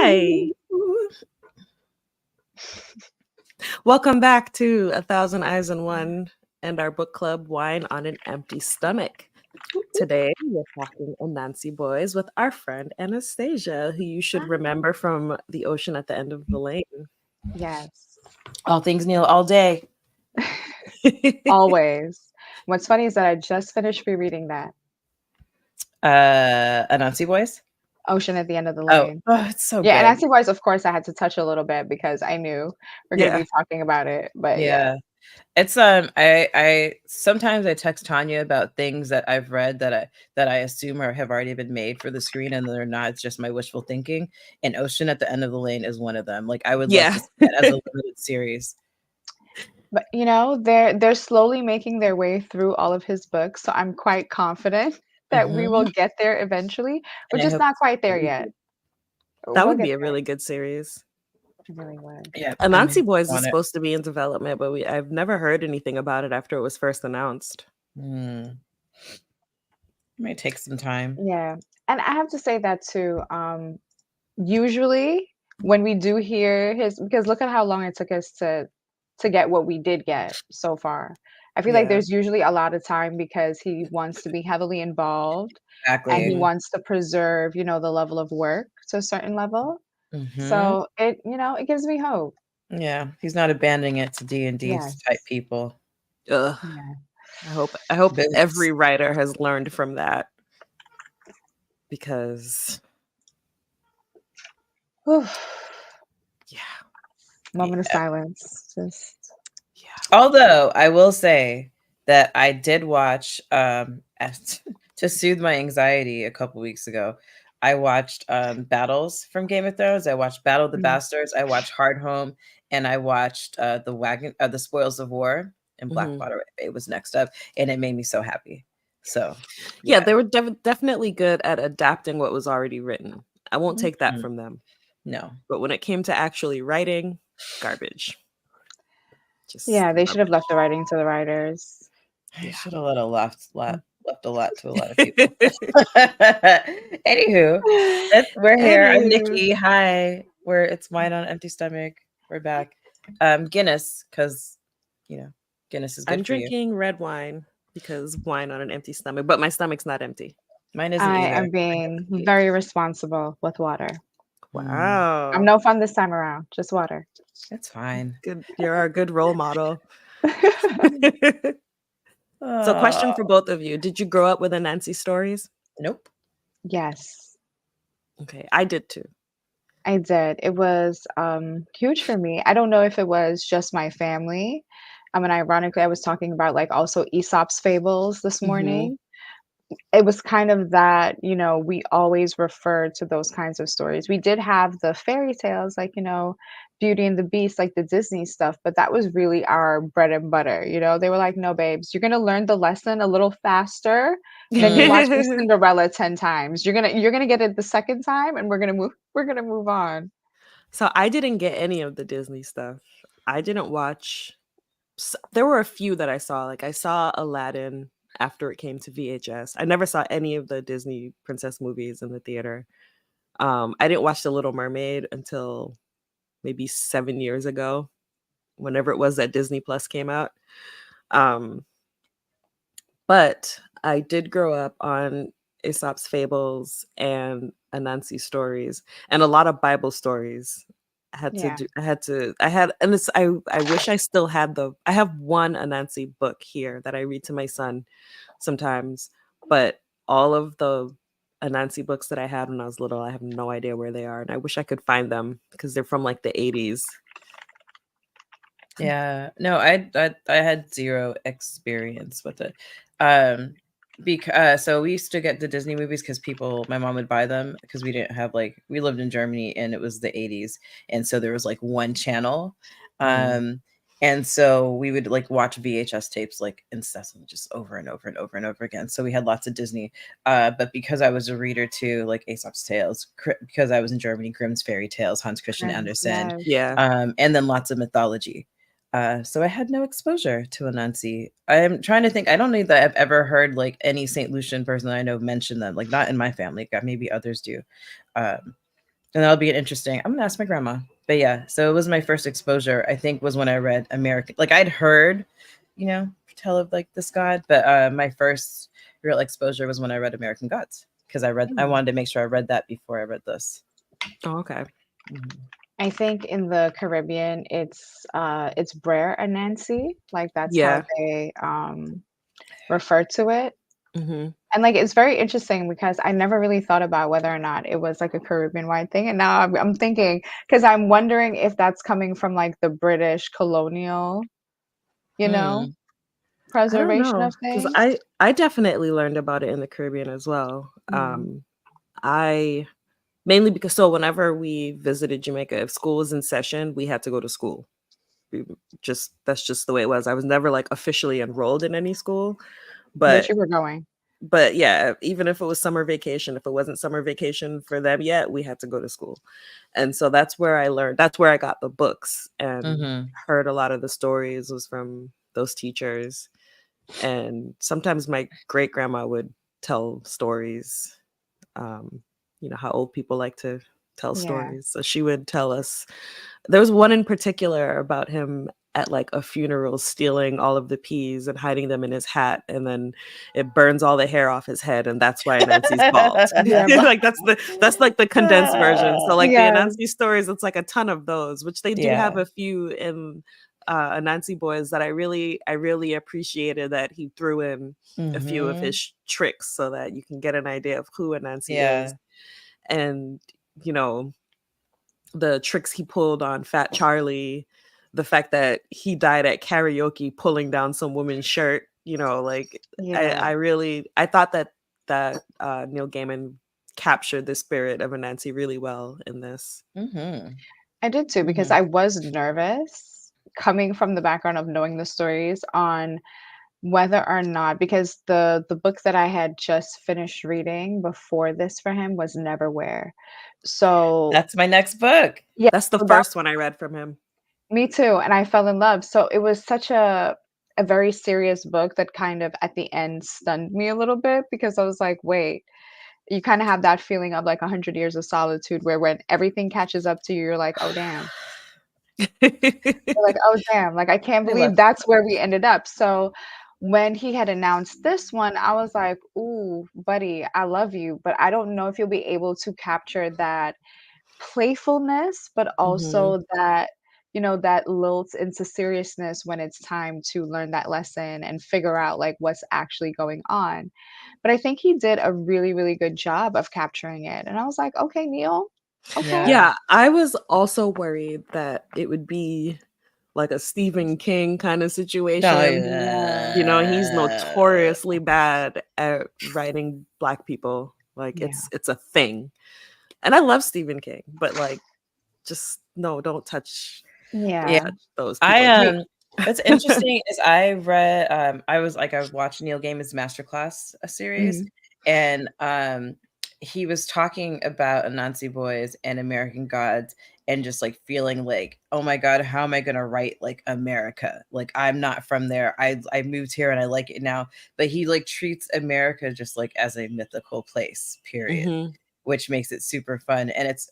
Hi. Welcome back to A Thousand Eyes on One and our book club, Wine on an Empty Stomach. Today, we're talking Anansi Boys with our friend Anastasia, who you should remember from The Ocean at the End of the Lane. Yes. All things Neil all day. Always. What's funny is that I just finished rereading that. Anansi Boys? Ocean at the End of the Oh, Lane. it's so Yeah, good. and Anansi Boys, of course, I had to touch a little bit because I knew we're going to be talking about it. But yeah. It's I sometimes I text Tanya about things that I've read that I assume or have already been made for the screen and they're not. It's just my wishful thinking. And Ocean at the End of the Lane is one of them. Like I would love to see that as a limited series. But you know, they're slowly making their way through all of his books, so I'm quite confident that we will get there eventually. We're just not quite there yet. That would be a really good series. It really would. Yeah, Anansi Boys is supposed to be in development, but I've never heard anything about it after it was first announced. It might take some time. Yeah, and I have to say that too. Usually when we do hear his, because look at how long it took us to get what we did get so far. I feel like there's usually a lot of time because he wants to be heavily involved. Exactly. And he wants to preserve, you know, the level of work to a certain level. So it, you know, it gives me hope. Yeah, he's not abandoning it to D&D type people. Ugh. Yeah. I hope every writer has learned from that, because moment of silence. Just although I will say that I did watch to soothe my anxiety a couple weeks ago. I watched Battles from Game of Thrones. I watched Battle of the Bastards. I watched Hard Home, and I watched the Spoils of War and Blackwater. It was next up, and it made me so happy. So yeah, they were definitely good at adapting what was already written. I won't take that from them. No, but when it came to actually writing, garbage. They should have left the writing to the writers. I should have left a lot to a lot of people. Anywho, we're here. I'm Nikki. Hi. It's Wine on an Empty Stomach. We're back. Guinness, because Guinness is good. I'm drinking red wine because wine on an empty stomach, but my stomach's not empty. Mine isn't I either. am being very responsible with water. Wow. I'm no fun this time around. Just water. It's fine. Good. You're our good role model. So question for both of you. Did you grow up with Anansi stories? Nope. Yes. Okay. I did too. I did. It was huge for me. I don't know if it was just my family. I mean, ironically, I was talking about like also Aesop's fables this morning. It was kind of that, you know, we always referred to those kinds of stories. We did have the fairy tales, like, you know, Beauty and the Beast, like the Disney stuff, but that was really our bread and butter. You know, they were like, no, babes, you're going to learn the lesson a little faster than you watch Cinderella 10 times. You're going to get it the second time and we're going to move on. So I didn't get any of the Disney stuff. I didn't watch. There were a few that I saw. Like I saw Aladdin after it came to VHS. I never saw any of the Disney princess movies in the theater. I didn't watch The Little Mermaid until maybe 7 years ago, whenever it was that Disney Plus came out. But I did grow up on Aesop's fables and Anansi stories and a lot of Bible stories. I wish I still had I have one Anansi book here that I read to my son sometimes, but all of the Anansi books that I had when I was little, I have no idea where they are, and I wish I could find them because they're from like the 80s. Yeah, no, I had zero experience with it. Because so we used to get the Disney movies because my mom would buy them because we didn't have we lived in Germany and it was the 80s, and so there was like one channel. And so we would watch VHS tapes incessantly, just over and over and over and over again. So we had lots of Disney. But because I was a reader too, like Aesop's Tales, because I was in Germany, Grimm's Fairy Tales, Hans Christian Andersen, and then lots of mythology. So I had no exposure to Anansi. I'm trying to think. I don't know that I've ever heard any St. Lucian person that I know mention them. Not in my family. Maybe others do. And that'll be an interesting. I'm gonna ask my grandma. But yeah, so it was my first exposure. I think was when I read American. Like I'd heard, tell of like this god, but my first real exposure was when I read American Gods because I wanted to make sure I read that before I read this. Oh, okay. Mhm. I think in the Caribbean, it's Brer Anansi, like, that's how Yeah. they, refer to it, Mhm. and, like, it's very interesting because I never really thought about whether or not it was, like, a Caribbean-wide thing, and now I'm thinking, because 'cause I'm wondering if that's coming from, like, the British colonial, you know, Hmm. I don't preservation know, of because things. I definitely learned about it in the Caribbean as well. Mhm. I mainly because so whenever we visited Jamaica, if school was in session, we had to go to school. We just that's just the way it was. I was never, like, officially enrolled in any school, But but you were going. yeah, even if it was summer vacation, if it wasn't summer vacation for them yet, we had to go to school. And so that's where I got the books and Hmm. heard a lot of the stories was from those teachers. And sometimes my great grandma would tell stories. Um, how old people like to tell Yeah, stories. So she would tell us there was one in particular about him at, like, a funeral stealing all of the peas and hiding them in his hat, and then it burns all the hair off his head, and that's why Nancy's bald. yeah, Like, that's, like, the condensed version. So, like, the yes, Anansi stories, it's, like, a ton of those, which they do have Yeah. a few in, Anansi Boys that I really appreciated that he threw in a few of Hmm. his tricks so that you can get an idea of who Anansi Yeah. is, and, you know the tricks he pulled on Fat Charlie, the fact that he died at karaoke pulling down some woman's shirt, like yeah. I thought that Neil Gaiman captured the spirit of Anansi really well in this. Hmm. I did too because Hmm. I was nervous coming from the background of knowing the stories on whether or not because the book that I had just finished reading before this for him was Neverwhere. So, That's my next book. yeah, That's the so that first one I read from him. me too, and I fell in love. So it was such a very serious book that kind of at the end stunned me a little bit because I was like, "Wait." You kinda have that feeling of like 100 Years of Solitude where when everything catches up to you, you're like, "Oh, damn." You're like, "Oh, damn." Like, I can't I believe love. that's where we ended up. So, when he had announced this one, I was like, "Ooh, buddy, I love you, but I don't know if you'll be able to capture that playfulness, but Mhm. also that, that lilts into seriousness when it's time to learn that lesson and figure out, like, what's actually going on." But I think he did a really, really good job of capturing it, and I was like, "Okay, Neil. Okay." Yeah. Yeah, I was also worried that it would be like a Stephen King kind of Oh, situation. He's yeah. notoriously bad at writing Black people. Like, Yeah. it's a thing. And I love Stephen King, but, like, just no, don't Yeah. Yeah. touch those I people. Wait. What's interesting is I read I was watching Neil Gaiman's Masterclass a series, Mhm. and he was talking about Anansi Boys and American Gods and just like feeling like, oh my God, how am I gonna write like America? Like I'm not from there. I moved here and I like it now. But he like treats America just like as a mythical place, period, Mhm. which makes it super fun. And it's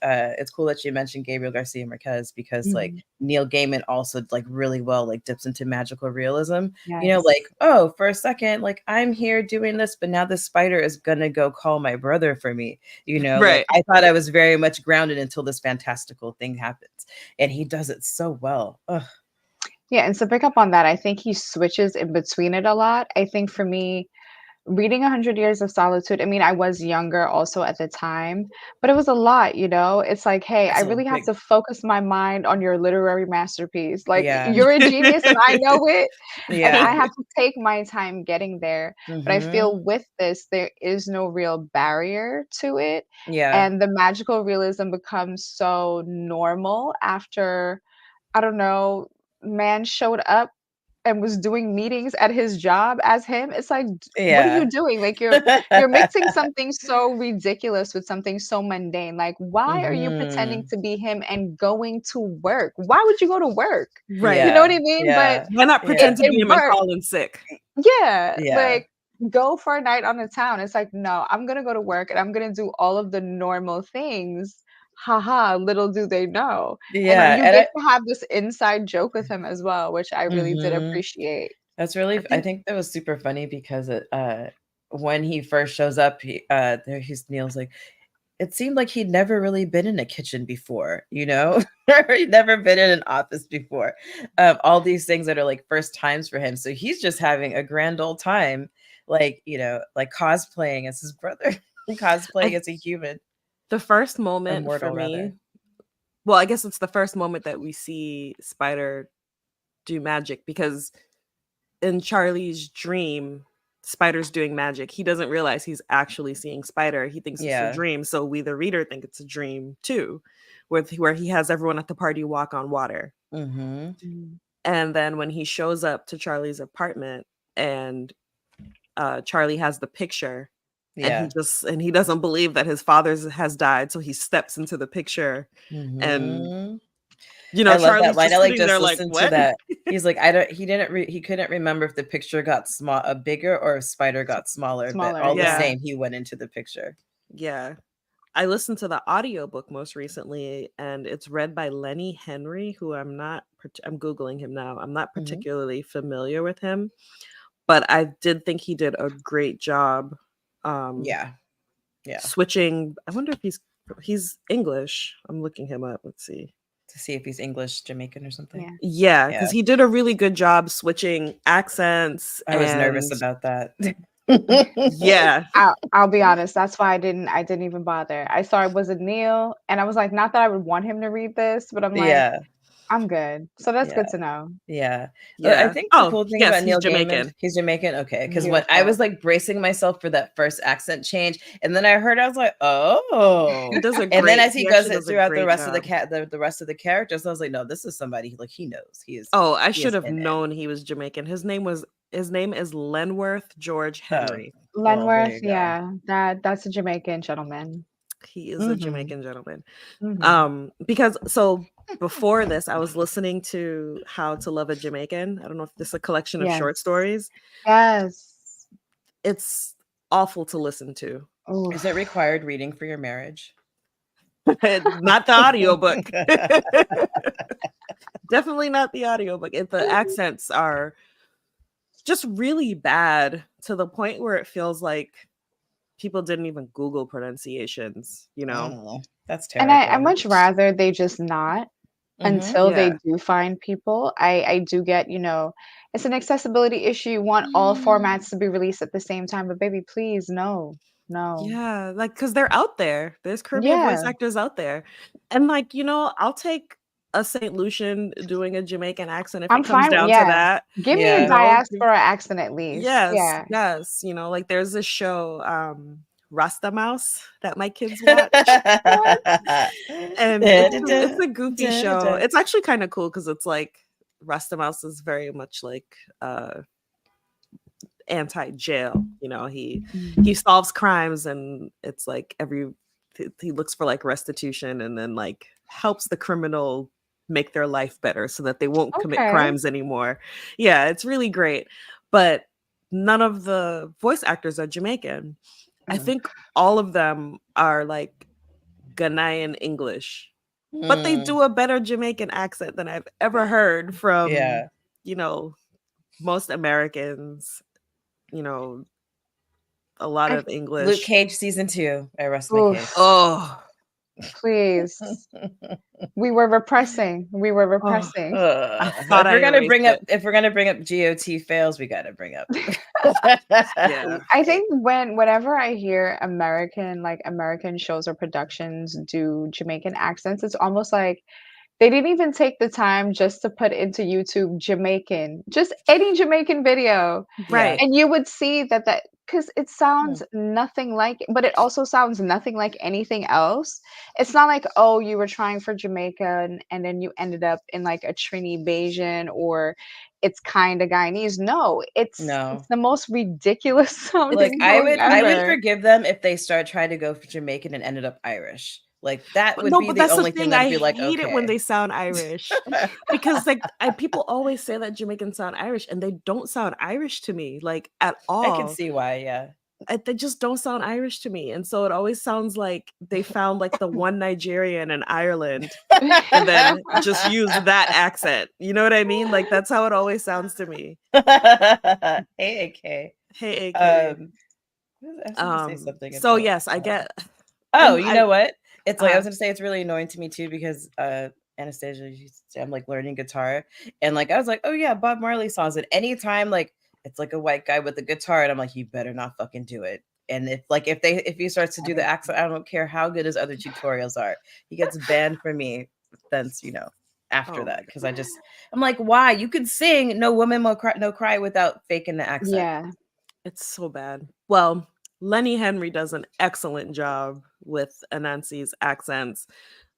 cool that you mentioned Gabriel Garcia Marquez because like Mhm. Neil Gaiman also like really well like dips into magical realism. Yes. Like, oh, for a second, like I'm here doing this, but now the spider is gonna go call my brother for me. Like Right. I thought I was very much grounded until this fantastical thing happens. And he does it so well. Ugh. Yeah, and to pick up on that, I think he switches in between it a lot. I think for me, reading 100 Years of Solitude, I mean, I was younger also at the time, but it was a lot, you know? It's like, "Hey, I It's a really have big to focus my mind on your literary masterpiece. Like, yeah. you're a genius and I know it, and I Yeah. have to take my time getting there." But I Hmm. feel with this, there is no real barrier to it, Yeah. and the magical realism becomes so normal after, I don't know, man showed up and was doing meetings at his job as him. It's like, what are you Yeah. doing? Like you're mixing something so ridiculous with something so mundane. Like, why are you pretending Hmm. to be him and going to work? Why would you go to work? You Right. know what Yeah. I mean? But Yeah. Why not it, pretend Yeah. to it be him and worked. call in sick? Yeah. Yeah. Like, go for a night on the town. It's like, no, I'm gonna go to work and I'm gonna do all of the normal things haha, little do they know. And Yeah, you and get to have this inside joke with him as well, which I really did mhm. appreciate. That's I really I think think that was super funny because when he first shows up, Neil's like, it seemed like he'd never really been in a kitchen before, you know? Or he'd never been in an office before. All these things that are like first times for him. So he's just having a grand old time, like, like cosplaying as his brother, cosplaying I as a human, the first a moment for mortal rather. me, well, I guess it's the first moment that we see Spider do magic because in Charlie's dream, Spider's doing magic. He doesn't realize he's actually seeing Spider. He thinks it's a Yeah. dream. So we, the reader, think it's a dream too, where he has everyone at the party walk on water. Mm-hmm. Mm. And then when he shows up to Charlie's apartment and Charlie has the picture and Yeah. he doesn't believe that his father has died. So he steps into the picture and, Mm-hmm. I love that Charlie's line. just I like sitting just there like, listen to what? that. He's like, I don't. He didn't. He couldn't remember if the picture got bigger, or if Spider got smaller. But Smaller, all the yeah. Yeah. same, he went into the picture. Yeah. I listened to the audiobook most recently, and it's read by Lenny Henry, who I'm Googling him now. I'm not Mm-hmm. particularly familiar with him, but I did think he did a great job Yeah. Yeah. switching. I wonder if he's English. I'm looking him up. Let's see. To see if he's English, Jamaican, or something. Yeah. Yeah, Yeah. because he did a really good job switching accents I was nervous and about that. yeah. I'll be honest, that's why I didn't even bother. I saw it was a Neil, and I was like, not that I would want him to read this, but I'm like, Yeah. I'm good. So that's Yeah. good to know. Yeah. I Yeah. think the Oh, cool thing yes, about he's Neil Gaiman, Jamaican. he's Jamaican. Okay. Because when I was Beautiful. like bracing myself for that first accent change, and then I heard, I was like, He oh. does a And then great as he he does actually it does a throughout the great rest of job. the rest of the characters, I was like, no, this is somebody like he knows. Oh, I He should is have in it. known he was Jamaican. His name is Lenworth George Oh, Henry. well, there Lenworth, you go. yeah, that's a Jamaican gentleman. He is a Mm-hmm. Jamaican gentleman. Hmm. Because so before this, I was listening to How to Love a Jamaican. I don't know if this is a collection of Yes. short stories. Yes. It's awful to listen to. Is it Oof. required reading for your marriage? Not the audiobook. Definitely not the audiobook. The accents are just really bad to the point where it feels like people didn't even Google pronunciations, you know? Oh, that's And I terrible. much rather they just not Mm-hmm. until they Yeah. do find people. I do get, it's an accessibility issue. You want all formats to be released at the same time, but baby, please, no, no. Yeah, like, because 'cause they're out there. There's Caribbean voice Yeah, actors out there. And, like, I'll take a Saint Lucian doing a Jamaican accent if it I'm comes fine with, down to yeah. that, Give me a you Yeah. know? diaspora accent at least. Yes, Yeah. yes, like, there's this show, Rasta Mouse that my kids watch, What? and it's a goofy show. It's actually kinda cool because it's, like, Rasta Mouse is very much, like, anti-jail. He Mm. solves crimes and it's like he looks for like restitution and then like helps the criminal make their life better so that they won't commit Okay. crimes anymore. Yeah, it's really great. But none of the voice actors are Jamaican. I Mm. think all of them are like Ghanaian English, but they Mm. do a better Jamaican accent than I've ever heard from, Yeah. you know, most Americans, you know, a lot I of Luke English. Cage season 2. I rest my case. oof, Oh, please. We were repressing. We were oh, repressing. I thought If I we're gonna erased bring up it. GOT fails, we gotta bring up. Yeah. I think whenever I hear American shows or productions do Jamaican accents, it's almost like they didn't even take the time just to put into YouTube Jamaican, just any Jamaican video. Yeah. Right. And you would see that because it Hmm. sounds nothing like, but it also sounds nothing like anything else. It's not like, oh, you were trying for Jamaica and then you ended up in like a Trini Bayesian or it's kind of Guyanese. No, it's No. the most ridiculous Like sounding I thing would I would ever. forgive them if they trying to go for Jamaican and ended up Irish. Like that But would no, be but the that's the only thing thing. that'd I be like, hate it when okay. they sound Irish because like people always say that Jamaicans sound Irish and they don't sound Irish to me like at I can all. see why, yeah. they just don't sound Irish to me, and so it always sounds like they found like the one Nigerian in Ireland and then just use that accent. You know what I mean? Like that's how it always sounds to me. Hey, AK. Hey, AK. I was gonna say something So about. yes, I get. Oh, And you I know what? It's like I was uh gonna say it's really annoying to me too because Anastasia, I'm like learning guitar, and like I was like, oh yeah, Bob Marley songs. And anytime like it's like a white guy with a guitar, and I'm like, you better not fucking do it. And if he starts to do the accent, I don't care how good his other tutorials are, he gets banned from me. Then after oh that my because god. I'm like, why? You can sing "No Woman No Cry" without faking the accent. Yeah. It's so bad. Well, Lenny Henry does an excellent job with Anansi's accents,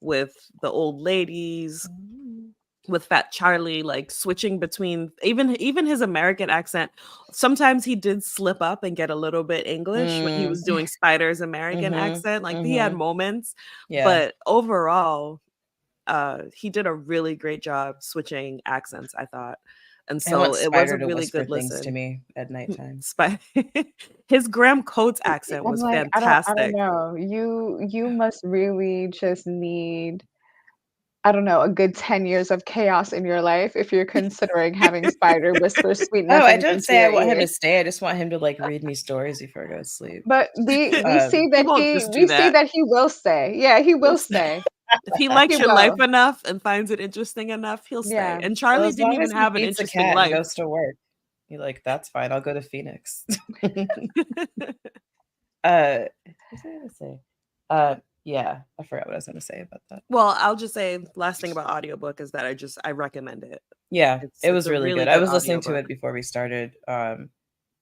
with the old ladies, with Fat Charlie, like switching between even his American accent. Sometimes he did slip up and get a little bit English when he was doing Spider's American accent. Like he had moments, Yeah. but overall, he did a really great job switching accents, I thought. And I want so it was Spider a to really whisper good things to listen. me at nighttime. Spy his Graham Coates accent I'm was like, I don't fantastic. know. You must really just need, I don't know, a good 10 years of chaos in your life if you're considering having Spider whisper sweet Oh, I nothings don't into say I your want him ear. to stay. I just want him to like read me stories before I go to sleep. But we see He that won't just do that. he will stay. Yeah, he He'll will stay. stay. If he He likes your life will. enough and finds it interesting enough, he'll stay. Yeah. And Well, Charlie as didn't long even as he have an feeds a interesting cat and life. goes to work, you're like, that's fine. I'll go to Phoenix. What was I gonna say? Yeah, I forgot what I was gonna say about that. Well, I'll just say last thing about audiobook is that I recommend it. Yeah, it It's was a really really good. I good was listening to audiobook. it before we started. You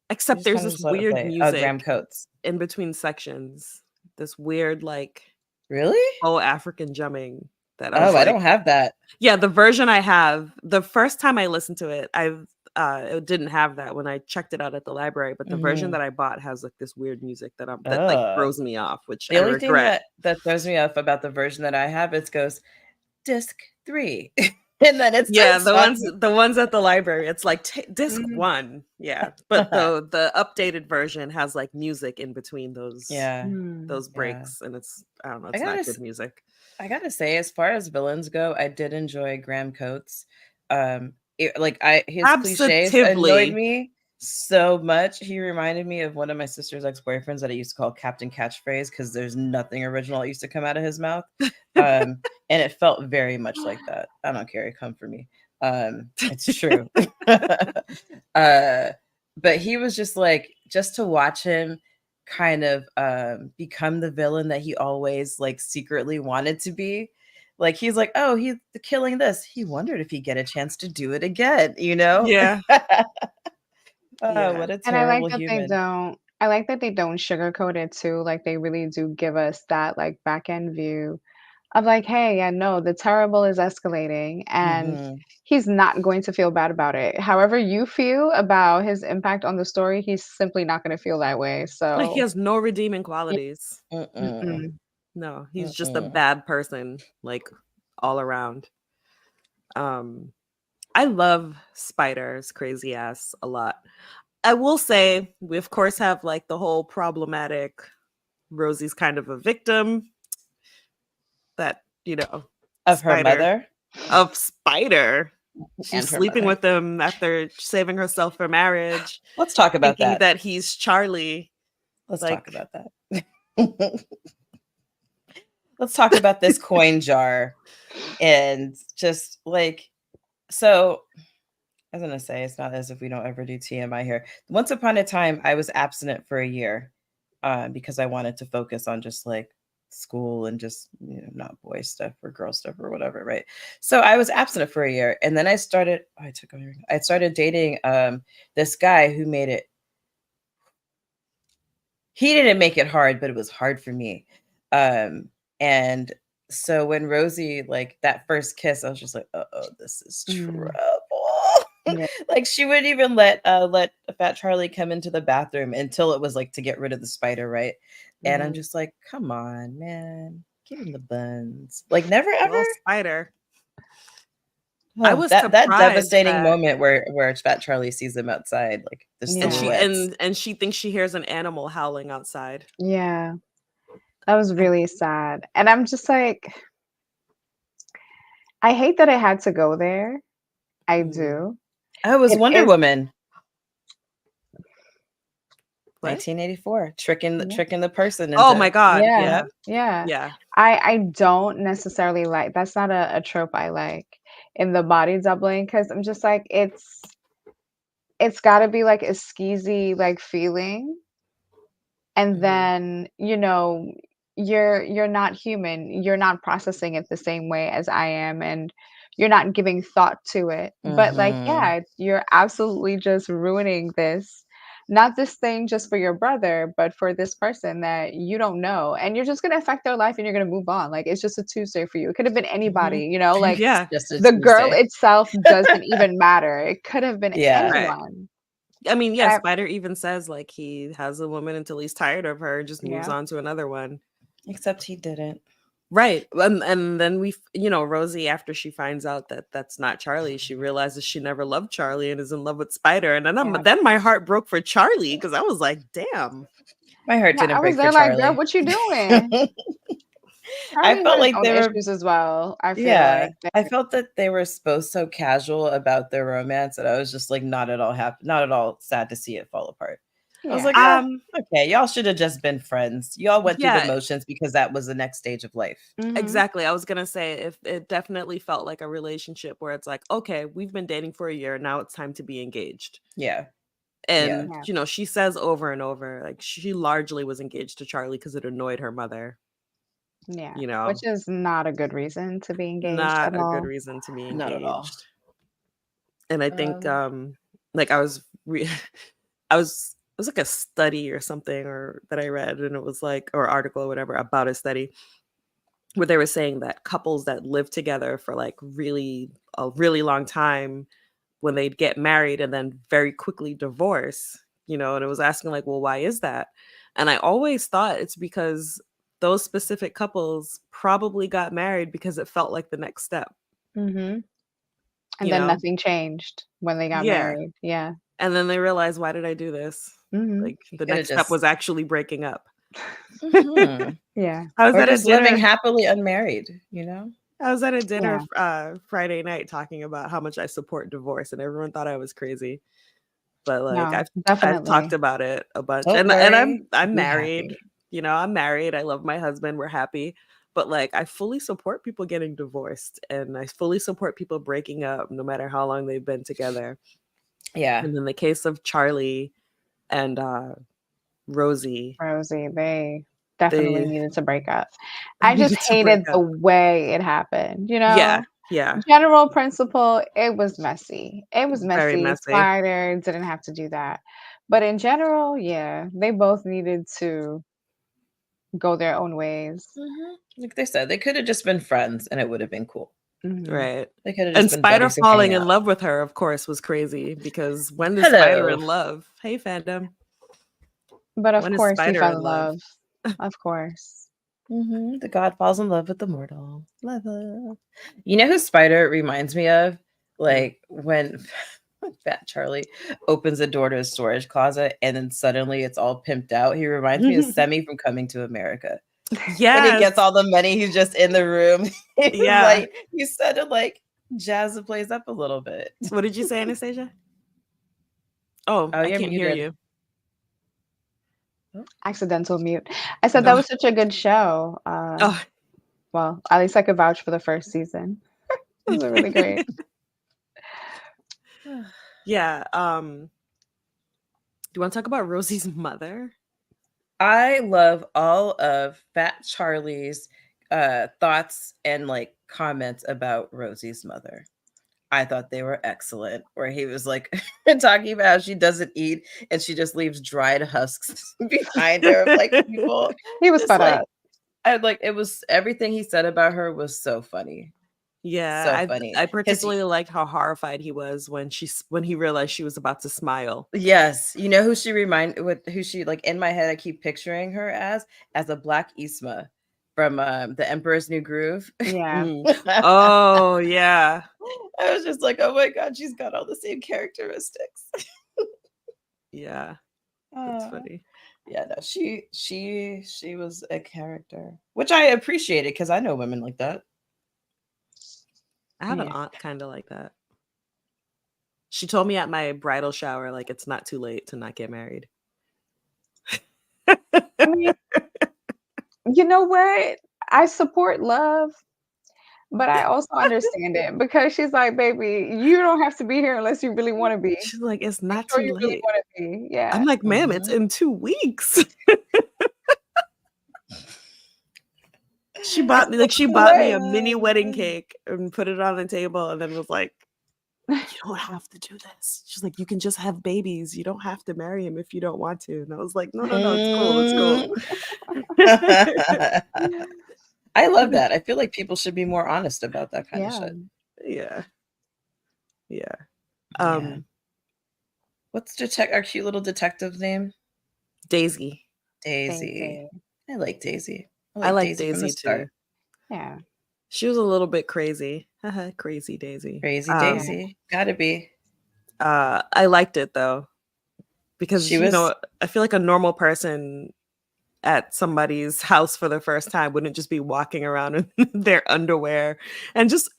Except just there's kind of this just let it weird play. Oh, Graham music Coates. in between sections. This weird like Really? African drumming that I was Oh, I like, don't have that. yeah, the version I have, the first time I listened to it, it didn't have that when I checked it out at the library, but the version that I bought has like this weird music that like throws me off, which The I only thing regret. that throws me off about the version that I have, it goes disc 3, and then it Yeah, starts talking. the ones at the library, it's like disc Mhm. 1. Yeah. But the updated version has like music in between Yeah, Mm. those yeah. breaks, and I don't know, I it's gotta not s- good music. I gotta say, as far as villains go, I did enjoy Graham Coates. His cliches annoyed Absolutely. me so much. He reminded me of one of my sister's ex-boyfriends that I used to call Captain Catchphrase because there's nothing original that used to come out of his mouth. And it felt very much like that. I don't care, come for me. It's true. But he was just to watch him kind of become the villain that he always like secretly wanted to be. Like he's like, oh, he's killing this. He wondered if he'd get a chance to do it again, you know? Yeah. Oh, Yeah. what a And I like terrible that they human. don't I like that they don't sugarcoat it too. Like they really do give us that like back end view of like, hey, yeah, no, the terrible is escalating and Hmm. he's not going to feel bad about it. However you feel about his impact on the story, he's simply not going to feel that way. Like he So, has no redeeming yeah, qualities. Mm-mm. mm-mm. No, he's just a Mm-mm. bad person, like all around. Um, I love Spider's crazy ass a lot. I will say we of course have like the whole problematic Rosie's kind of a victim that, Of her Spider mother of Spider. and She's her sleeping mother. with him after saving herself for marriage, Let's talk about thinking that. that he's Charlie. Let's talk Like, about that. Let's talk about this coin jar and just like so I was gonna say it's not as if we don't ever do TMI here. Once upon a time, I was abstinent for a year because I wanted to focus on just like school and just not boy stuff or girl stuff or whatever, right? So I was abstinent for a year, and then I started. Oh, I started dating this guy who made it. He didn't make it hard, but it was hard for me. And so when Rosie like that first kiss, I was just like, oh, this is trouble. Mm, yeah. Like she wouldn't even let Fat Charlie come into the bathroom until it was like to get rid of the spider, right? And I'm Mm. just like, come on, man, give him the buns. Like never ever. well, Spider. I was that surprised devastating that moment where Fat Charlie sees them outside, like the Yeah. silhouettes. and she thinks she hears an animal howling outside. Yeah. That was really sad. And I'm just like, I hate that I had to go there. I Mm. do. Oh, it was It Wonder is Woman, What? 1984, tricking yeah. tricking the person Oh my into. god, Yeah. yeah. Yep. Yeah. Yeah. I don't necessarily like that's not a trope I like in the body doubling because I'm just like it's gotta be like a skeezy like feeling. And Mhm. then, you're not human. You're not processing it the same way as I am, and you're not giving thought to it. But like, Mhm. yeah, you're absolutely just ruining this. Not this thing just for your brother, but for this person that you don't know. And you're just gonna affect their life and you're gonna move on. Like it's just a Tuesday for you. It could have been Mhm. anybody, like It's Yeah. just a the girl Tuesday. itself doesn't even matter. It could have been Yeah. Right. anyone. I mean, yeah, And I Spider even says like he has a woman until he's tired of her and just moves yeah. on to another one. Except he didn't. Right. And then Rosie, after she finds out that that's not Charlie, she realizes she never loved Charlie and is in love with Spider. And Yeah. then my heart broke for Charlie because I was like, damn. My heart Yeah, didn't I was break for there like, girl, Charlie. what you doing? I Charlie felt had his like own they were, issues as well. I feel yeah. like I felt that they were supposed so casual about their romance that I was just like not at all happy, not at all sad to see it fall apart. I was yeah. like, okay, y'all should have just been friends. Y'all went through the Yeah, motions because that was the next stage of life. Mhm. exactly. I was gonna say if it definitely felt like a relationship where it's like, okay, we've been dating for a year, now it's time to be engaged. Yeah. Yeah. And Yeah. she says over and over, like she largely was engaged to Charlie because it annoyed her mother, Yeah. you know. Which is not a good reason to be engaged at Not a good all. reason to be Not at all. engaged. And I think Um, like I was I was it was like a study or something or that I read and it was like or article or whatever about a study where they were saying that couples that live together for like a really long time when they'd get married and then very quickly divorce, and it was asking like, well, why is that? And I always thought it's because those specific couples probably got married because it felt like the next step, Mhm. And you then know? nothing changed when they got Yeah. married. Yeah. And then they realized, why did I do this? Mhm. Like you the could have next step just was actually breaking up. Mhm. Yeah. I was Or at a just living dinner. happily unmarried, you know? I was at a dinner Yeah. Friday night talking about how much I support divorce, and everyone thought I was crazy. But like No, I've talked definitely. about it a bunch, Don't and worry, I'm be married. happy. I'm married. I love my husband. We're happy. But like I fully support people getting divorced, and I fully support people breaking up, no matter how long they've been together. Yeah. And in the case of Charlie and Rosie, Rosie, they definitely they needed to break up. they I just needed to break hated the up. way it happened, Yeah, yeah, General principle, it was messy. It was very messy. messy. Spider didn't have to do that. But in general, yeah, they both needed to go their own ways. Like they said, they could have just been friends and it would have been cool. Mhm. Right. They could have And just been Spider buddies who hang falling in out. love with her, of course, was crazy because when is Spider Hello. in love? Hey, fandom. But of When is course, he Spider fell in in love? love. Of course. The god falls in love with the mortal. Love. You know who Spider reminds me of? Mm. Like when Fat Charlie opens the door to his storage closet and then suddenly it's all pimped out. He reminds me of Semi from Coming to America. When he Yes. gets all the money, he's just in the room. He's Yeah. like, he said to like jazz the place up a little bit. What did you say, Anastasia? Oh, Oh, I you're can't hear muted. you. Accidental mute. I said that No. was such a good show. Oh. Well, at least I could vouch for the first season. It was really great. Yeah. Do you want to talk about Rosie's mother? I love all of Fat Charlie's thoughts and like comments about Rosie's mother. I thought they were excellent. Where he was like talking about how she doesn't eat and she just leaves dried husks behind her of like people. He was Just fed like up. it was everything he said about her was so funny. Yeah, So funny. I Because particularly liked how horrified he was when he realized she was about to smile. yes, you know who she like in my head, I keep picturing her as a black Isma from The Emperor's New Groove. Yeah. Oh yeah. I was just like, oh my god, she's got all the same characteristics. Yeah. That's funny. Yeah, no, she was a character, which I appreciated because I know women like that. I have an Yeah. aunt kind of like that. She told me at my bridal shower, like, it's not too late to not get married. I mean, you know what? I support love, but I also understand it because she's like, baby, you don't have to be here unless you really want to be. She's like, it's Make not sure too you really late. want to be. Yeah. I'm like, ma'am, it's Mhm. in 2 weeks. She bought me a mini wedding cake and put it on the table and then was like, you don't have to do this. She's like, you can just have babies. You don't have to marry him if you don't want to. And I was like, no, it's cool. It's cool. I love that. I feel like people should be more honest about that kind of Yeah. shit. Yeah. Yeah. Yeah. What's our cute little detective name? Daisy. Daisy. I like Daisy. I like Daisy from the Daisy start. too. Yeah. She was a little bit crazy. Crazy Daisy. Crazy Daisy. Gotta be. I liked it though. Because She was I feel like a normal person at somebody's house for the first time wouldn't just be walking around in their underwear and just,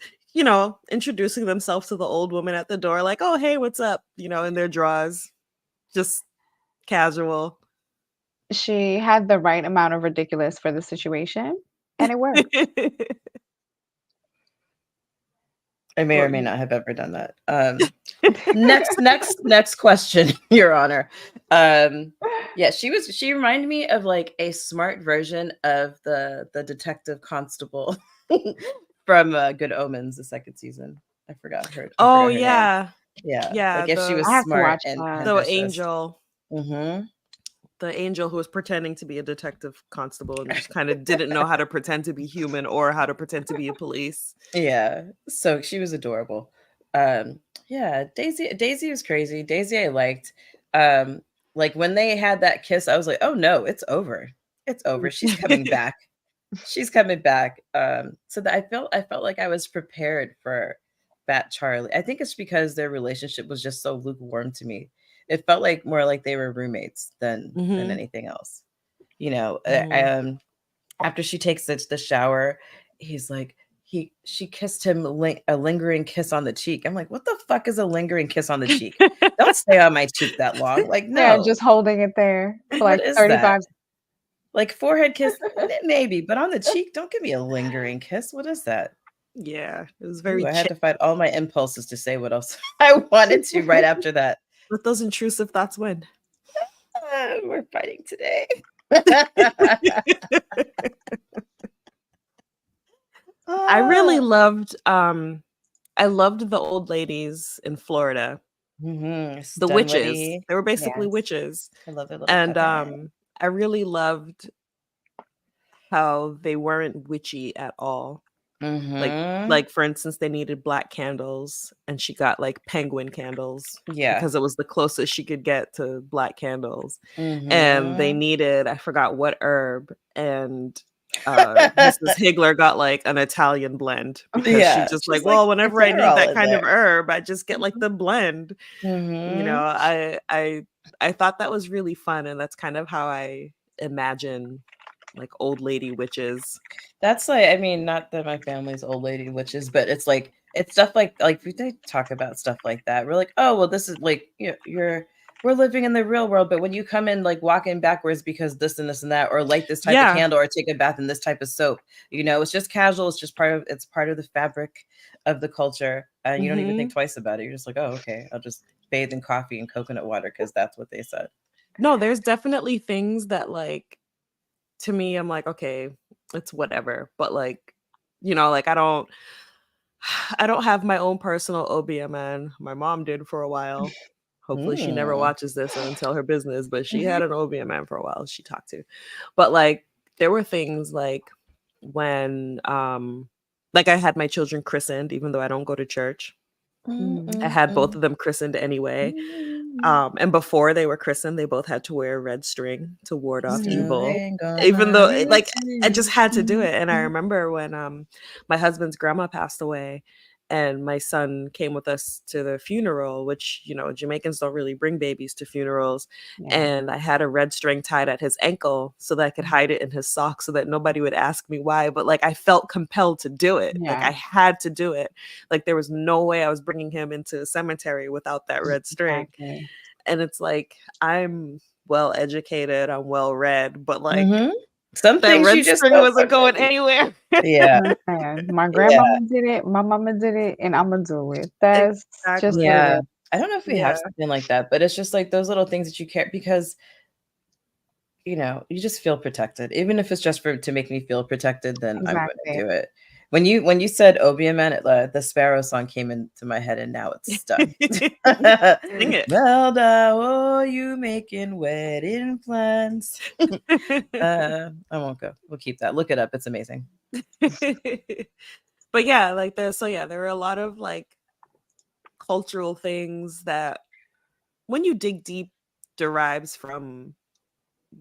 introducing themselves to the old woman at the door, like, oh, hey, what's up? In their drawers, just casual. She had the right amount of ridiculous for the situation, and it worked. I may or Well, may not have ever done that. Next question, Your Honor. Yeah, she reminded me of like a smart version of the detective constable from Good Omens, the second season. I forgot her. Oh, Her yeah. name. Yeah. Yeah. Like if she was I have to smart watch and that. The ambitious. angel. Mm-hmm. The angel who was pretending to be a detective constable and just kind of didn't know how to pretend to be human or how to pretend to be a police. Yeah. So she was adorable. Yeah, Daisy was crazy. Daisy I liked. Like when they had that kiss, I was like, oh no, it's over. It's over. She's coming back. She's coming back. So that I felt like I was prepared for Fat Charlie. I think it's because their relationship was just so lukewarm to me. It felt like more like they were roommates than anything else. After she takes the shower, he's like she kissed him a lingering kiss on the cheek. I'm like, what the fuck is a lingering kiss on the cheek? Don't stay on my cheek that long. Like, no. Yeah, just holding it there for What like is 35. that? Like forehead kiss, maybe, but on the cheek, don't give me a lingering kiss. What is that? Yeah, it was very. I had to fight all my impulses to say what else I wanted to right after that. Let those intrusive thoughts win. We're fighting today. I really loved the old ladies in Florida. Mm-hmm. The witches. They were basically witches. I love it. And I really loved how they weren't witchy at all. Mm-hmm. Like for instance, they needed black candles and she got like penguin candles. Yeah. Because it was the closest she could get to black candles. Mm-hmm. And they needed, I forgot what herb, and Mrs. Higgler got like an Italian blend because she just like, well, whenever I need that kind of herb, I just get like the blend. Mm-hmm. I thought that was really fun, and that's kind of how I imagine like old lady witches. That's like, I mean, not that my family's old lady witches, but it's like it's stuff like they talk about stuff like that. We're like, oh well, this is like we're living in the real world, but when you come in like walking backwards because this and this and that, or light this type of candle, or take a bath in this type of soap, it's just casual. It's just part of the fabric of the culture, and you don't even think twice about it. You're just like, oh, okay, I'll just bathe in coffee and coconut water because that's what they said. No, there's definitely things that like to me, I'm like, okay, it's whatever, but like, like I don't have my own personal OBMN. My mom did for a while. Hopefully she never watches this and tell her business, but she had an OBMN for a while she talked to. But like there were things like when like I had my children christened, even though I don't go to church. I had both of them christened anyway. And before they were christened, they both had to wear a red string to ward off So evil. ain't gonna Even though, be like, I a just had to do it. And I remember when my husband's grandma passed away, and my son came with us to the funeral, which, you know, Jamaicans don't really bring babies to funerals. Yeah. And I had a red string tied at his ankle so that I could hide it in his sock so that nobody would ask me why. But like, I felt compelled to do it. Like, I Yeah. had to do it. Like, there was no way I was bringing him into a cemetery without that red string. Exactly. And it's like, I'm well educated, I'm well read, but like, some that things red you just string don't wasn't going forget. anywhere. Yeah. Understand. My Yeah. grandmama did it, my mama did it, and I'm gonna do it. That's just Exactly. what it Yeah. is. I don't know if we Yeah. have something like that, but it's just like those little things that you care because you know, you just feel protected. Even if it's just to make me feel protected, then I'm going to Exactly. do it. When you said Obeah Man, the Sparrow song came into my head and now it's stuck. Sing it. Well, oh, you making wedding plans. I won't go. We'll keep that. Look it up. It's amazing. But yeah, like there were a lot of like cultural things that when you dig deep derives from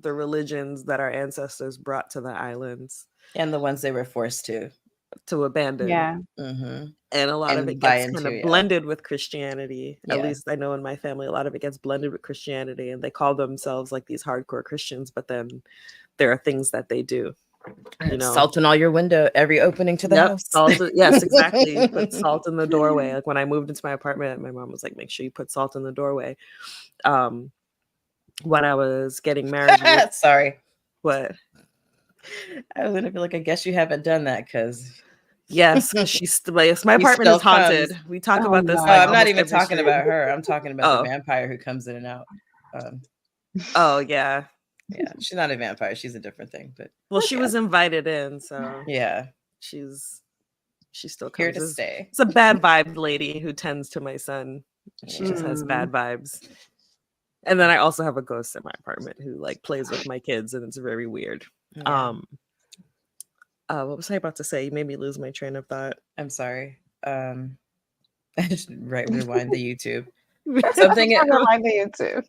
the religions that our ancestors brought to the islands And the ones they were forced to abandon. Yeah. And a lot of and it buy gets kind into. of Yeah. blended with Christianity. At Yeah. least I know in my family, a lot of it gets blended with Christianity, and they call themselves like these hardcore Christians, but then there are things that they do. You know, Salt in all your window, every opening to the house. Salt, yes, exactly. You put salt in the doorway. Like when I moved into my apartment, my mom was like, "Make sure you put salt in the doorway." When I was getting married, Sorry, what? I was gonna be like, I guess you haven't done that because Yes, she's my apartment is haunted. Comes. We talk Oh, about this. no. Like I'm not almost even every talking stream. about her. I'm talking about the vampire who comes in and out. Oh yeah, yeah. She's not a vampire. She's a different thing. But well, she was invited in, so yeah, she still here comes. to stay. It's a bad vibe lady who tends to my son. She just has Mm. bad vibes. And then I also have a ghost in my apartment who like plays with my kids, and it's very weird. Yeah. What was I about to say? You made me lose my train of thought. I'm sorry. I just rewind the YouTube. Something rewind the YouTube.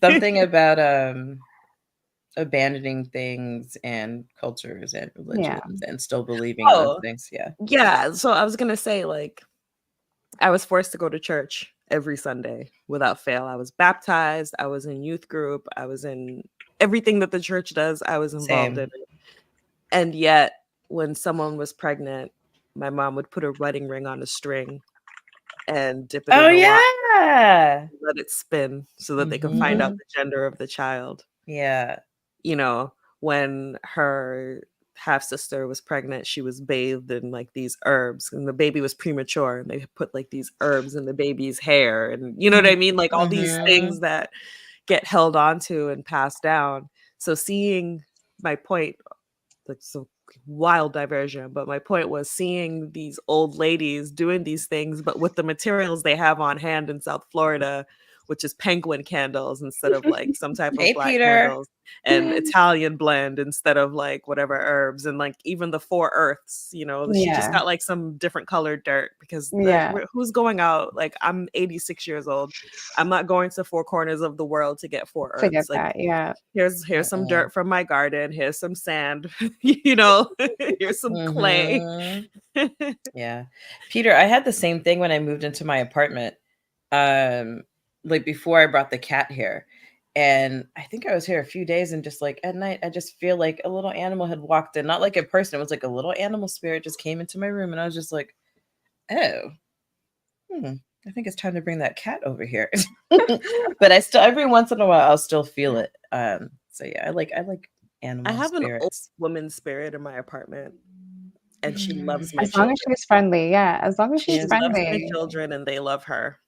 Something about abandoning things and cultures and religions and still believing in those things. Yeah. Yeah. So I was gonna say, like, I was forced to go to church every Sunday without fail. I was baptized, I was in youth group, I was in everything that the church does, I was involved in it. And yet when someone was pregnant, my mom would put a wedding ring on a string and dip it in the water, let it spin so that they could find out the gender of the child. Yeah. You know, when her half sister was pregnant, she was bathed in like these herbs, and the baby was premature, and they put like these herbs in the baby's hair, and you know what I mean? Like all these things that get held onto and passed down. So seeing my point, like so wild diversion, but my point was seeing these old ladies doing these things, but with the materials they have on hand in South Florida, which is penguin candles instead of like some type of black candles, and Italian blend instead of like whatever herbs, and like even the four earths, you know, she just got like some different colored dirt because who's going out? Like I'm 86 years old. I'm not going to four corners of the world to get four earths. Like here's some dirt from my garden. Here's some sand, you know, here's some clay. Yeah. Peter, I had the same thing when I moved into my apartment. Like before I brought the cat here. And I think I was here a few days and just like at night, I just feel like a little animal had walked in, not like a person. It was like a little animal spirit just came into my room. And I was just like, oh, I think it's time to bring that cat over here. But I still, every once in a while, I'll still feel it. So yeah, I like animal I have spirits. an old woman spirit in my apartment, and she loves my as long children. as she's friendly. Yeah, as long as she's friendly. Loves my children, and they love her.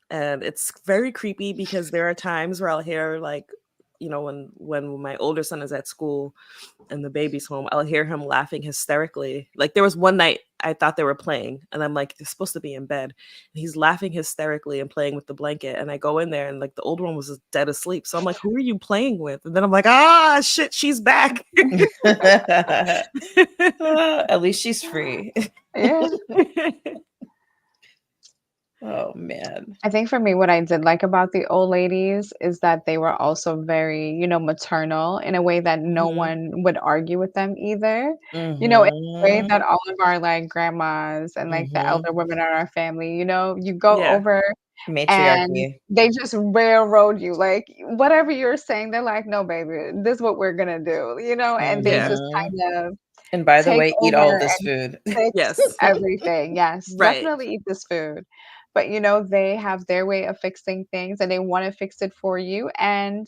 And it's very creepy because there are times where I'll hear like, you know, when my older son is at school and the baby's home, I'll hear him laughing hysterically. Like there was one night I thought they were playing, and I'm like, they're supposed to be in bed, and he's laughing hysterically and playing with the blanket, and I go in there and like the old one was just dead asleep. So I'm like, who are you playing with? And then I'm like, ah shit, she's back. At least she's free. Yeah. Oh man. I think for me, what I did like about the old ladies is that they were also very, maternal in a way that no Mhm. one would argue with them either. In a way Mm-hmm. that all of our like grandmas and like the Mm-hmm. elder women in our family, you go Yeah. over and Matriarchy. they just railroad you. Like whatever you're saying, they're like, no, baby, this is what we're gonna do, and they Yeah. just Mm-hmm. kind of And by the take way, eat all of over this and food. fix Yes. everything. Yes, Right. definitely eat this food. But they have their way of fixing things and they want to fix it for you. And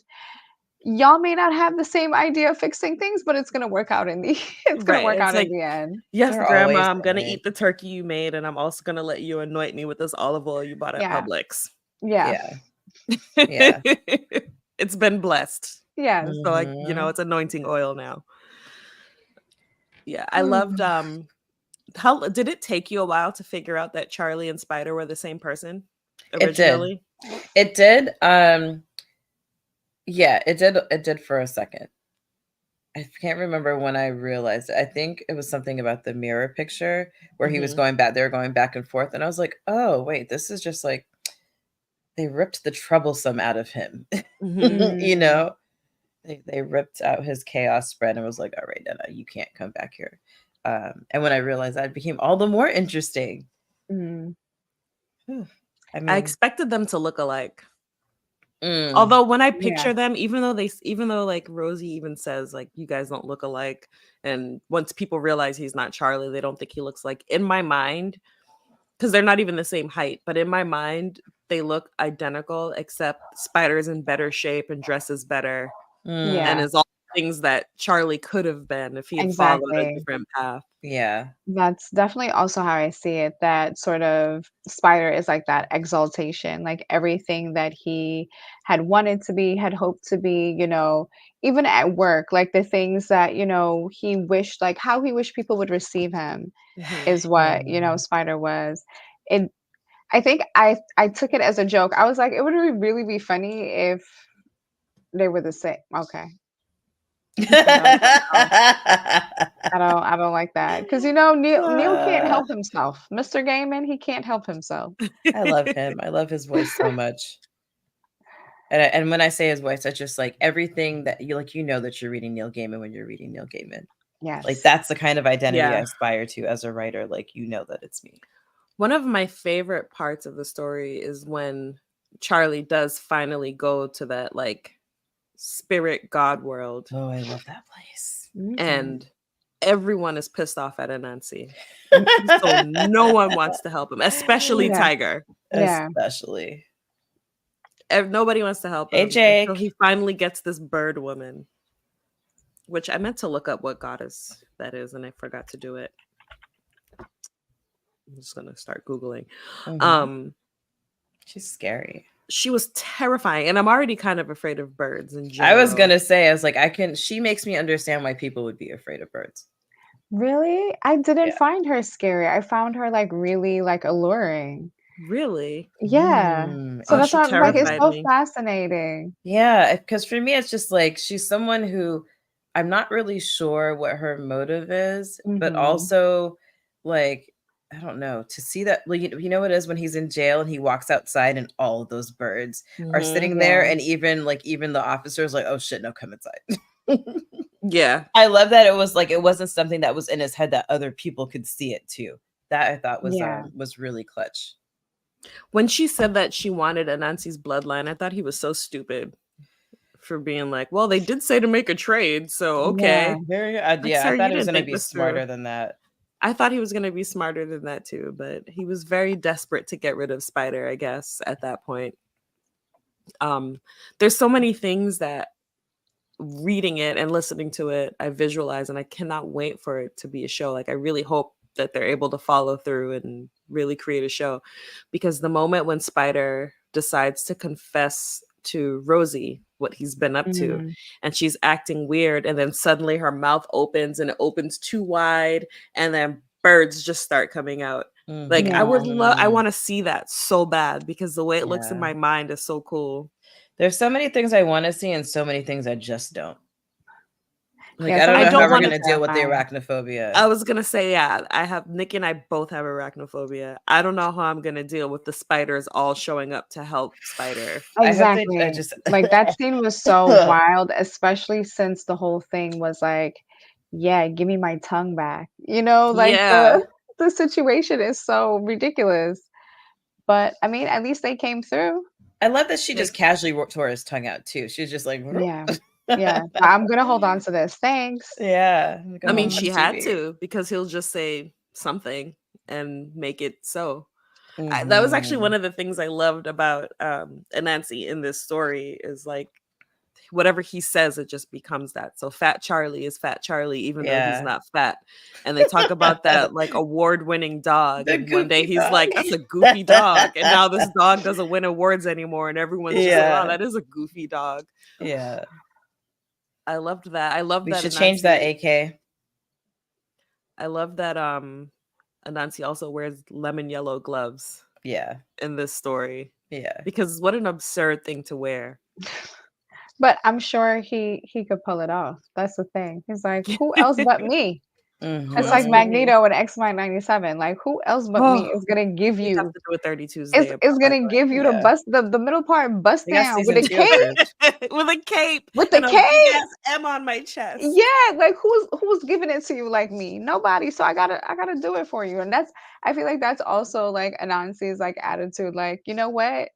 y'all may not have the same idea of fixing things, but it's gonna work out in the it's gonna Right. work It's out in like, the end. yes, They're grandma, always I'm gonna right. eat the turkey you made, and I'm also gonna let you anoint me with this olive oil you bought at Yeah. Publix. Yeah. Yeah. Yeah. It's been blessed. Yes. So Mm-hmm. it's anointing oil now. Yeah. I loved how did it take you a while to figure out that Charlie and Spider were the same person It did. originally? It did. Yeah, it did for a second. I can't remember when I realized it. I think it was something about the mirror picture where he was Mhm. they were going back and forth. And I was like, oh, wait, this is just like they ripped the troublesome out of him. Mhm. you Mm, know, they ripped out his chaos spread and was like, all right, Nana, you can't come back here. And when I realized that, it became all the more interesting. mm. Whew. I I mean, expected them to look alike. mm, Although when I Yeah. picture them, even though like Rosie even says like you guys don't look alike, and once people realize he's not Charlie, they don't think he looks like in my mind, because they're not even the same height, but in my mind, they look identical, except Spider is in better shape and dresses better and mm, Yeah. is all things that Charlie could have been if he had followed a Exactly. different path. yeah. That's definitely also how I see it, that sort of Spider is like that exaltation, like everything that he had wanted to be, had hoped to be, even at work, like the things that, he wished, like how he wished people would receive him Mhm. is what, Mm. Spider was. It I think I took it as a joke. I was like, it would really be funny if they were the same. Okay. Because I was like, oh, I don't like that. Because Neil can't Uh, help himself. Mr. Gaiman, he can't help himself. I love him. I love his voice so much. And when I say his voice, that's just like everything that that you're reading Neil Gaiman when you're reading Neil Gaiman. Like Yes. that's the kind of identity I Yeah. aspire to as a writer. Like that it's me. One of my favorite parts of the story is when Charlie does finally go to that like spirit god world Oh, I love that place. Mhm. and everyone is pissed off at Anansi. So no one wants to help him, especially Yeah. Tiger. Yeah. Especially. Nobody wants to help Hey, him until he Jake. finally gets this bird woman, which I meant to look up what goddess that is, and I forgot to do it. I'm just gonna start Googling. Mhm. Um, She's scary. she was terrifying, and I'm already kind of afraid of birds in I was general. gonna say, I was like, she makes me understand why people would be afraid of birds. Really? I didn't Yeah. find her scary. I found her like really like alluring. Really? Yeah. So Oh, that's she why I'm like, it's terrified so Mm. me. fascinating. Yeah, because for me, it's just like she's someone who I'm not really sure what her motive is, but Mhm. also like I don't know to see that like you know what it is when he's in jail and he walks outside and all of those birds are Mhm. sitting there Yeah. and even the officers like, oh shit, no, come inside. Yeah. I love that it wasn't something that was in his head that other people could see it too. That I thought Yeah. was really clutch. When she said that she wanted Anansi's bloodline, I thought he was so stupid for being like, well, they did say to make a trade, so Yeah. okay. Very Like, yeah, I sir, thought you it was didn't gonna think be this through. smarter than that. I thought he was going to be smarter than that too, but he was very desperate to get rid of Spider, I guess, at that point. There's so many things that reading it and listening to it, I visualize, and I cannot wait for it to be a show. Like, I really hope that they're able to follow through and really create a show, because the moment when Spider decides to confess to Rosie what he's been up to, Mm. and she's acting weird, and then suddenly her mouth opens and it opens too wide, and then birds just start coming out. Like, I Yeah. would love, I Mhm. want to see that so bad because the way it looks in Yeah. my mind is so cool. There's so many things I wanna see and so many things I just don't. Like, Yeah, I some don't of know the how don't we're wanna movies gonna are deal with the terrifying. arachnophobia. I was gonna say, yeah, I have Nikki and I both have arachnophobia. I don't know how I'm gonna deal with the spiders all showing up to help Spider. I hope they Exactly. just Like, that scene was so wild, especially since the whole thing was like, "Yeah, give me my tongue back." Like, Yeah. the situation is so ridiculous. But, I mean, at least they came through. I love that she Like, just casually tore his tongue out too. She was just like, Yeah. Yeah. I'm gonna hold on to this. Thanks. yeah, like, I I'm mean, gonna Mhm. she watch had TV. to because he'll just say something and make it so. That was actually Mhm. one of the things I loved about Anansi in this story is like whatever he says, it just becomes that. So Fat Charlie is Fat Charlie, even though he's Yeah. not fat. And they talk about that like award-winning dog. The And one day goofy he's dog. like, that's a goofy dog. And now this dog doesn't win awards anymore. And everyone's just like, wow, Yeah. that is a goofy dog. Yeah. I loved that. I love We that should change that, Anansi. AK. I love that Anansi also wears lemon yellow gloves Yeah. in this story. Yeah. Because what an absurd thing to wear. But I'm sure he could pull it off. That's the thing. He's like, "Who else but me?" Who It's else like Mhm. but me? Magneto in X-Men '97. Like, who else but me Oh, is gonna give we have you to do a 30 is Tuesday is by gonna the give you the Yeah. bust the middle part bust We got down with season a 2 cape? approved. with a cape With the and a big cape? ass M on my chest. Yeah, like who's giving it to you like me? Nobody. So I gotta do it for you. And I feel like that's also like Anansi's like attitude. Like, you know what?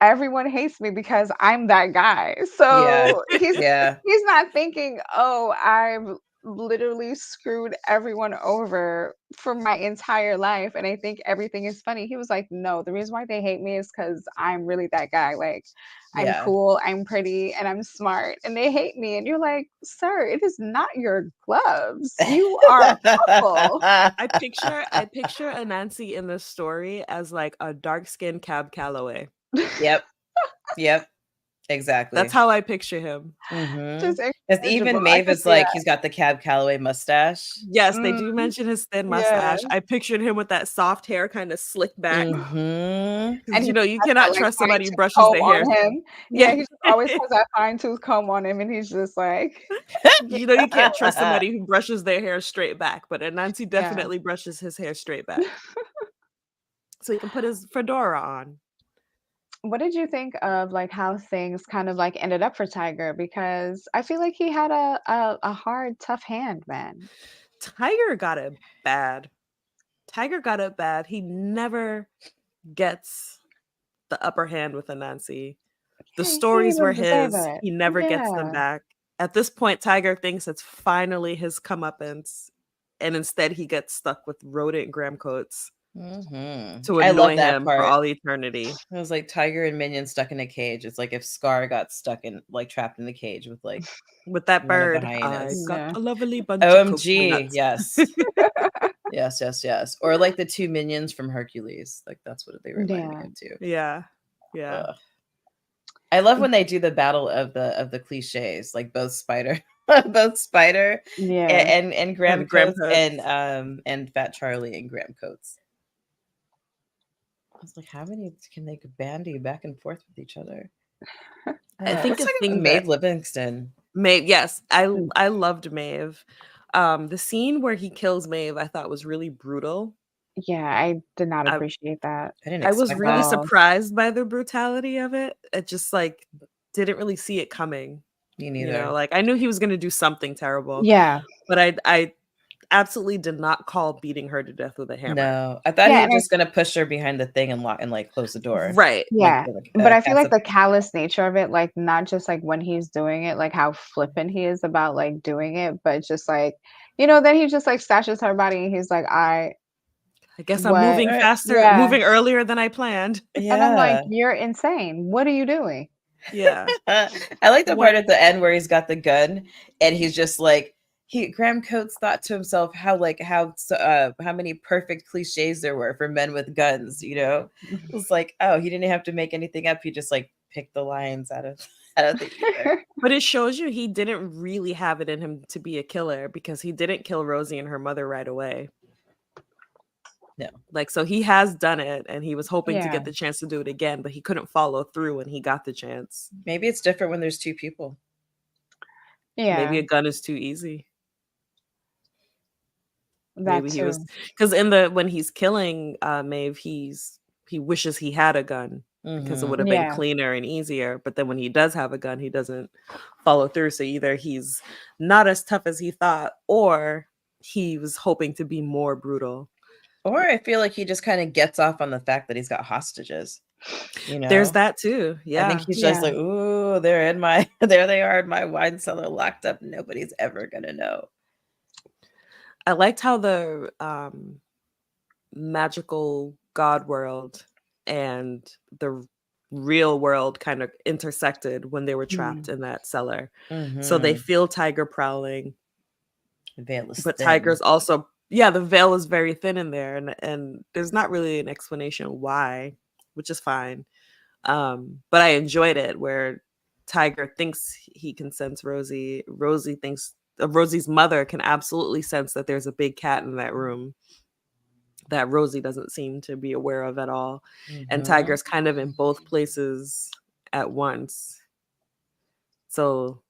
Everyone hates me because I'm that guy. Yeah. So he's Yeah. he's not thinking, "Oh, I've literally screwed everyone over for my entire life and I think everything is funny." He was like, "No, the reason why they hate me is cuz I'm really that guy. Like I'm Yeah. cool, I'm pretty, and I'm smart, and they hate me." And you're like, "Sir, it is not your gloves. You are awful." I picture Anansi in this story as like a dark-skinned Cab Calloway. Yep. Yep. Exactly. That's how I picture him. Mhm. Just Because even incorrigible. I Maeve could is see like, that. he's got the Cab Calloway mustache. Yes, they Mm, do mention his thin yeah. mustache. I pictured him with that soft hair kind of slicked back Mhm. And because he you has that, cannot like, trust fine somebody who tooth brushes comb their hair. on him. Yeah, Yeah. he just always has that fine tooth comb on him, and he's just like You can't trust somebody who brushes their hair straight back, but Anansi yeah. definitely brushes his hair straight back. So he can put his fedora on. What did you think of, like, how things kind of, like, ended up for Tiger? Because I feel like he had a hard, tough hand, man. Tiger got it bad. Tiger got it bad. He never gets the upper hand with Anansi. The Yeah, he stories were didn't deserve his. it. He never gets them Yeah. back. At this point, Tiger thinks it's finally his comeuppance, and instead he gets stuck with Rodent and Graham Coates Mhm. to I love annoy that him for part. all eternity. It was like Tiger and Minion stuck in a cage. It's like if Scar got stuck in, like, trapped in the cage with, like, With that one of the bird, I hyenas. got Yeah. a lovely bunch of OMG, coconuts. yes. Yes, yes, yes. Or like the 2 minions from Hercules. Like, that's what they remind me Yeah. of too. Yeah. Yeah. Ugh. I love when they do the battle of the cliches, like both Spider both Spider Yeah. and Graham And Graham Coates Coates. and Fat Charlie and Graham Coates. I was like, how many can they bandy back and forth with each other? I think Let's a talk about thing that Maeve Livingston. Maeve, yes, Mm. I loved Maeve. The scene where he kills Maeve, I thought was really brutal. Yeah, I did not I appreciate that I didn't I was expect at really that. all. surprised by the brutality of it. It just like didn't really see it coming. Me neither. Like I knew he was gonna do something terrible, Yeah. but I absolutely did not call beating her to death with a hammer. No, I thought he Yeah, was and I just gonna push her behind the thing and lock and like close the door, Right. like yeah, like but I feel cast like a the callous nature of it, like, not just, like, when he's doing it, like, how flippant he is about, like, doing it, but just, like, then he just, like, stashes her body and he's like, "I I guess I'm what?" Yeah, moving earlier than I planned. and I'm like, Yeah. "You're insane. What are you doing?" Yeah. I like the What part at the end where he's got the gun and he's just like Graham Coates thought to himself how many perfect cliches there were for men with guns, It was like, oh, he didn't have to make anything up. He just like picked the lines out of the ether. But it shows you he didn't really have it in him to be a killer because he didn't kill Rosie and her mother right away. No. Like, so he has done it and he was hoping to Yeah. get the chance to do it again, but he couldn't follow through when he got the chance. Maybe it's different when there's two people. Maybe Yeah, a gun is too easy. that Maybe he was too. because when he's killing Maeve, he wishes he had a gun because it would have been Yeah. cleaner and easier. But then when he does have a gun, he doesn't follow through. So either he's not as tough as he thought, or he was hoping to be more brutal. Or I feel like he just kind of gets off on the fact that he's got hostages, you There's know? that too. I think Yeah. he's just Yeah. like, ooh, they're in my, there they are in my wine cellar locked up. Nobody's ever gonna know. I liked how the magical god world and the real world kind of intersected when they were trapped Mm. in that cellar. So they Mm-hmm. feel Tiger prowling, The veil is but thin. Tiger's also, yeah, the veil is very thin in there, and there's not really an explanation why, which is fine. But I enjoyed it where Tiger thinks he can sense Rosie. Rosie thinks Rosie's mother can absolutely sense that there's a big cat in that room that Rosie doesn't seem to be aware of at all. And Mm-hmm. Tiger's kind of in both places at once. So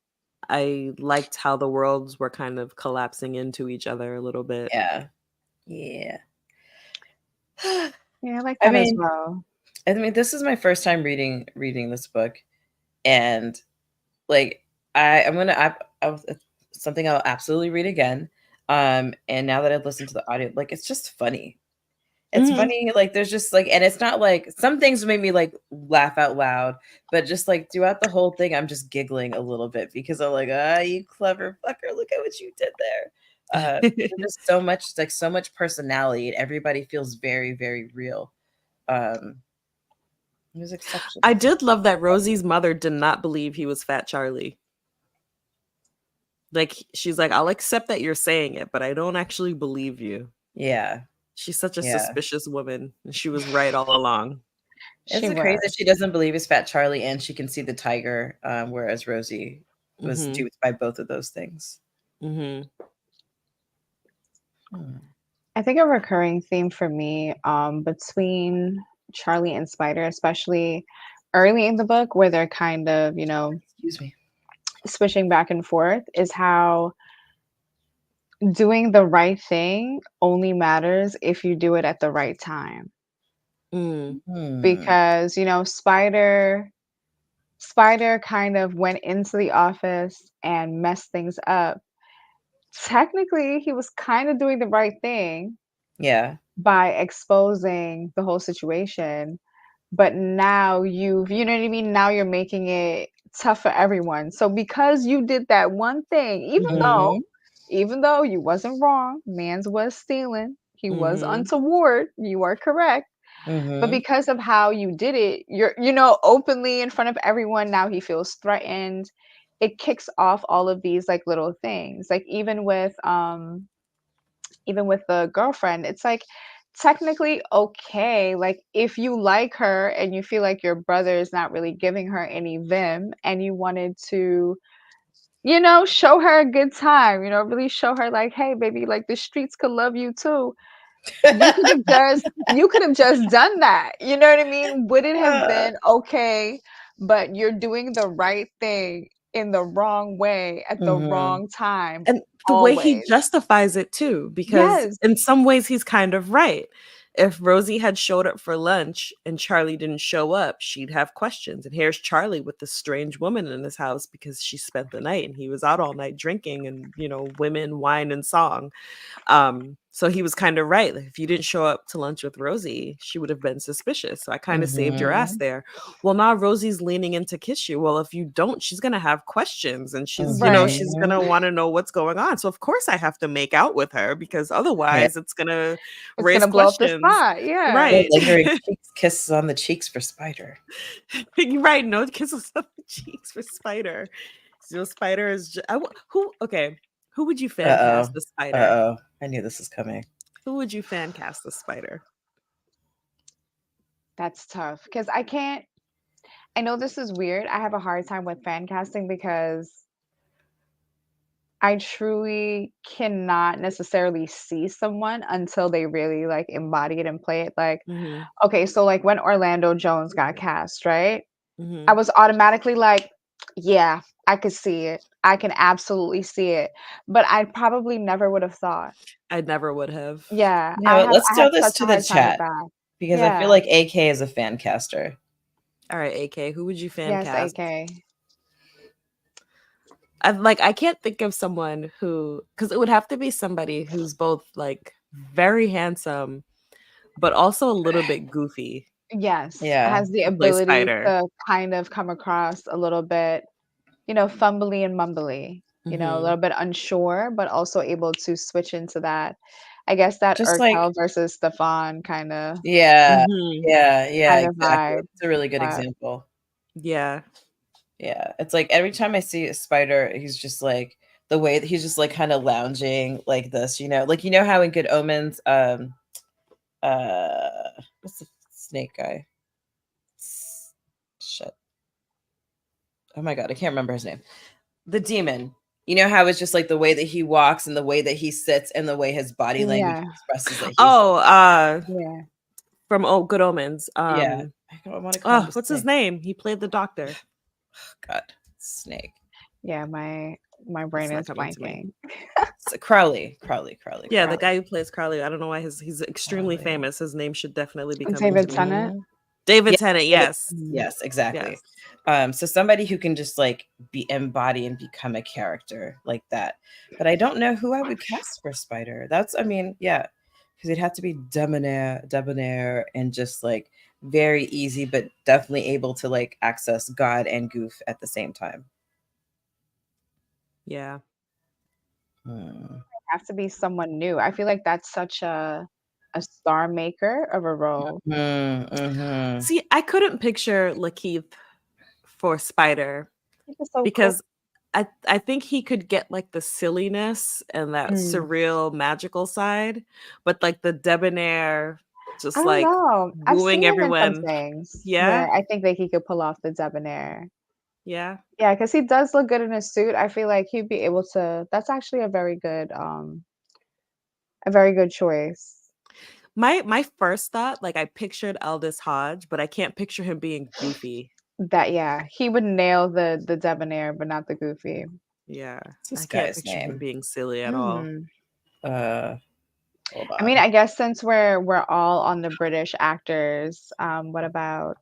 I liked how the worlds were kind of collapsing into each other a little bit. Yeah. Yeah. Yeah, I like I that as mean, well. this is my first time reading this book, and like I'm gonna it's something I'll absolutely read again. And now that I've listened to the audio, like it's just funny. It's Mhm. funny, like there's just like, and it's not like some things made me like laugh out loud, but just like throughout the whole thing, I'm just giggling a little bit because I'm like, ah, you clever fucker, look at what you did there. There's just so much personality, and everybody feels very, very real. Um, it was I exceptional. did love that Rosie's mother did not believe he was Fat Charlie. Like she's like, I'll accept that you're saying it, but I don't actually believe you. Yeah, She's such a yeah. suspicious woman, and she was right all along. She Isn't it crazy that was. she doesn't believe it's Fat Charlie and she can see the tiger, whereas Rosie was Mhm. duped by both of those things. Mhm. Hmm. I think a recurring theme for me, between Charlie and Spider, especially early in the book, where they're kind of, Excuse me. switching back and forth, is how doing the right thing only matters if you do it at the right time. Mm. Hmm. Because, Spider kind of went into the office and messed things up. Technically, he was kind of doing the right thing Yeah. by exposing the whole situation, but now you know what I mean? Now you're making it tough for everyone. So because you did that one thing, Mhm. even though you wasn't wrong, man's was stealing, he was Mhm. untoward, you are correct. But Mhm. because of how you did it, you're openly in front of everyone, now he feels threatened. It kicks off all of these like little things. Like even with the girlfriend, it's like technically okay. Like if you like her and you feel like your brother is not really giving her any vim and you wanted to, show her a good time, really show her like, hey baby, like the streets could love you too. You could have just done that. You know what I mean? Would it have Uh, been okay? But you're doing the right thing in the wrong way at the mhm. wrong time, And the way he always. justifies it too, because Yes. in some ways he's kind of right. If Rosie had showed up for lunch and Charlie didn't show up, she'd have questions. And here's Charlie with this strange woman in his house because she spent the night and he was out all night drinking and, women, wine, and song. So he was kind of right. Like, if you didn't show up to lunch with Rosie, she would have been suspicious. So I kind of saved your ass Mhm. there. Well, now Rosie's leaning in to kiss you. Well, if you don't, she's gonna have questions and Right. she's Mhm. gonna want to know what's going on. So of course I have to make out with her because Yeah. otherwise it's gonna It's raise gonna blow up the questions. spot. Yeah. No Right. lingering kisses on the cheeks for Spider. Right. No kisses on the cheeks for Spider. So Spider is who okay. Who would you fan cast Uh-oh. the Spider? Uh-oh. I knew this was coming. Who would you fan cast the Spider? That's tough because I know this is weird. I have a hard time with fan casting because I truly cannot necessarily see someone until they really like embody it and play it. Like, Mhm. okay, so like when Orlando Jones got cast, right? I Mhm. was automatically like, Yeah, I could see it. I can absolutely see it. But I probably never would have thought. I never would have. Yeah, You know what? Let's I have throw this such to a the hard time with chat that. because I feel Yeah. like AK is a fan caster. All right, AK, who would you fan Yes, cast? AK. I can't think of someone who, because it would have to be somebody who's both like very handsome, but also a little bit goofy Yes, Yeah. has the to play ability Spider. to kind of come across a little bit, fumbly and mumbly, a Hmm. little bit unsure, but also able to switch into that. I guess that Just like, Urkel versus Stefan yeah, Hmm. yeah, kind of exactly. vibe. It's a really good But example. Yeah. Yeah. It's like every time I see a Spider, he's just like the way that he's just like kind of lounging like this, like how in Good Omens, what's the snake guy? Shit. Oh my god, I can't remember his name. The demon. You know how it's just like the way that he walks and the way that he sits and the way his body language yeah, expresses that he's Oh, yeah. from Good Omens. yeah. I don't want to call him a What's his snake. name? He played the doctor. God, snake. Yeah, my It's brain not is coming to me. blanking. It's Crowley. Yeah, the Crowley. guy who plays Carly. I don't know why he's extremely Crowley. famous. His name should definitely be coming David to me. Tennant. Mhm. David Yeah, Tennant. Yes. Mm. yes, exactly. Yes. So somebody who can just like be embody and become a character like that. But I don't know who I would cast for Spider. Yeah, because it'd have to be debonair, and just like very easy, but definitely able to like access God and Goof at the same time. Yeah. Hmm. Have to be someone new. I feel like that's such a star maker of a role. Mhm. See, I couldn't picture Lakeith for Spider He's just so cool. because I think he could get like the silliness and that Mm. surreal magical side, but like the debonair, I just don't like know. I've wooing seen him in some everyone. things Yeah. where I think that he could pull off the debonair. Yeah. Yeah, because he does look good in a suit. I feel like he'd be able to. That's actually a very good choice. My first thought, like I pictured Aldous Hodge, but I can't picture him being goofy. That yeah, he would nail the debonair, but not the goofy. Yeah. What's this I can't guy's picture him name? being silly at all. Mhm. Hold I mean, on. I guess since we're all on the British actors, what about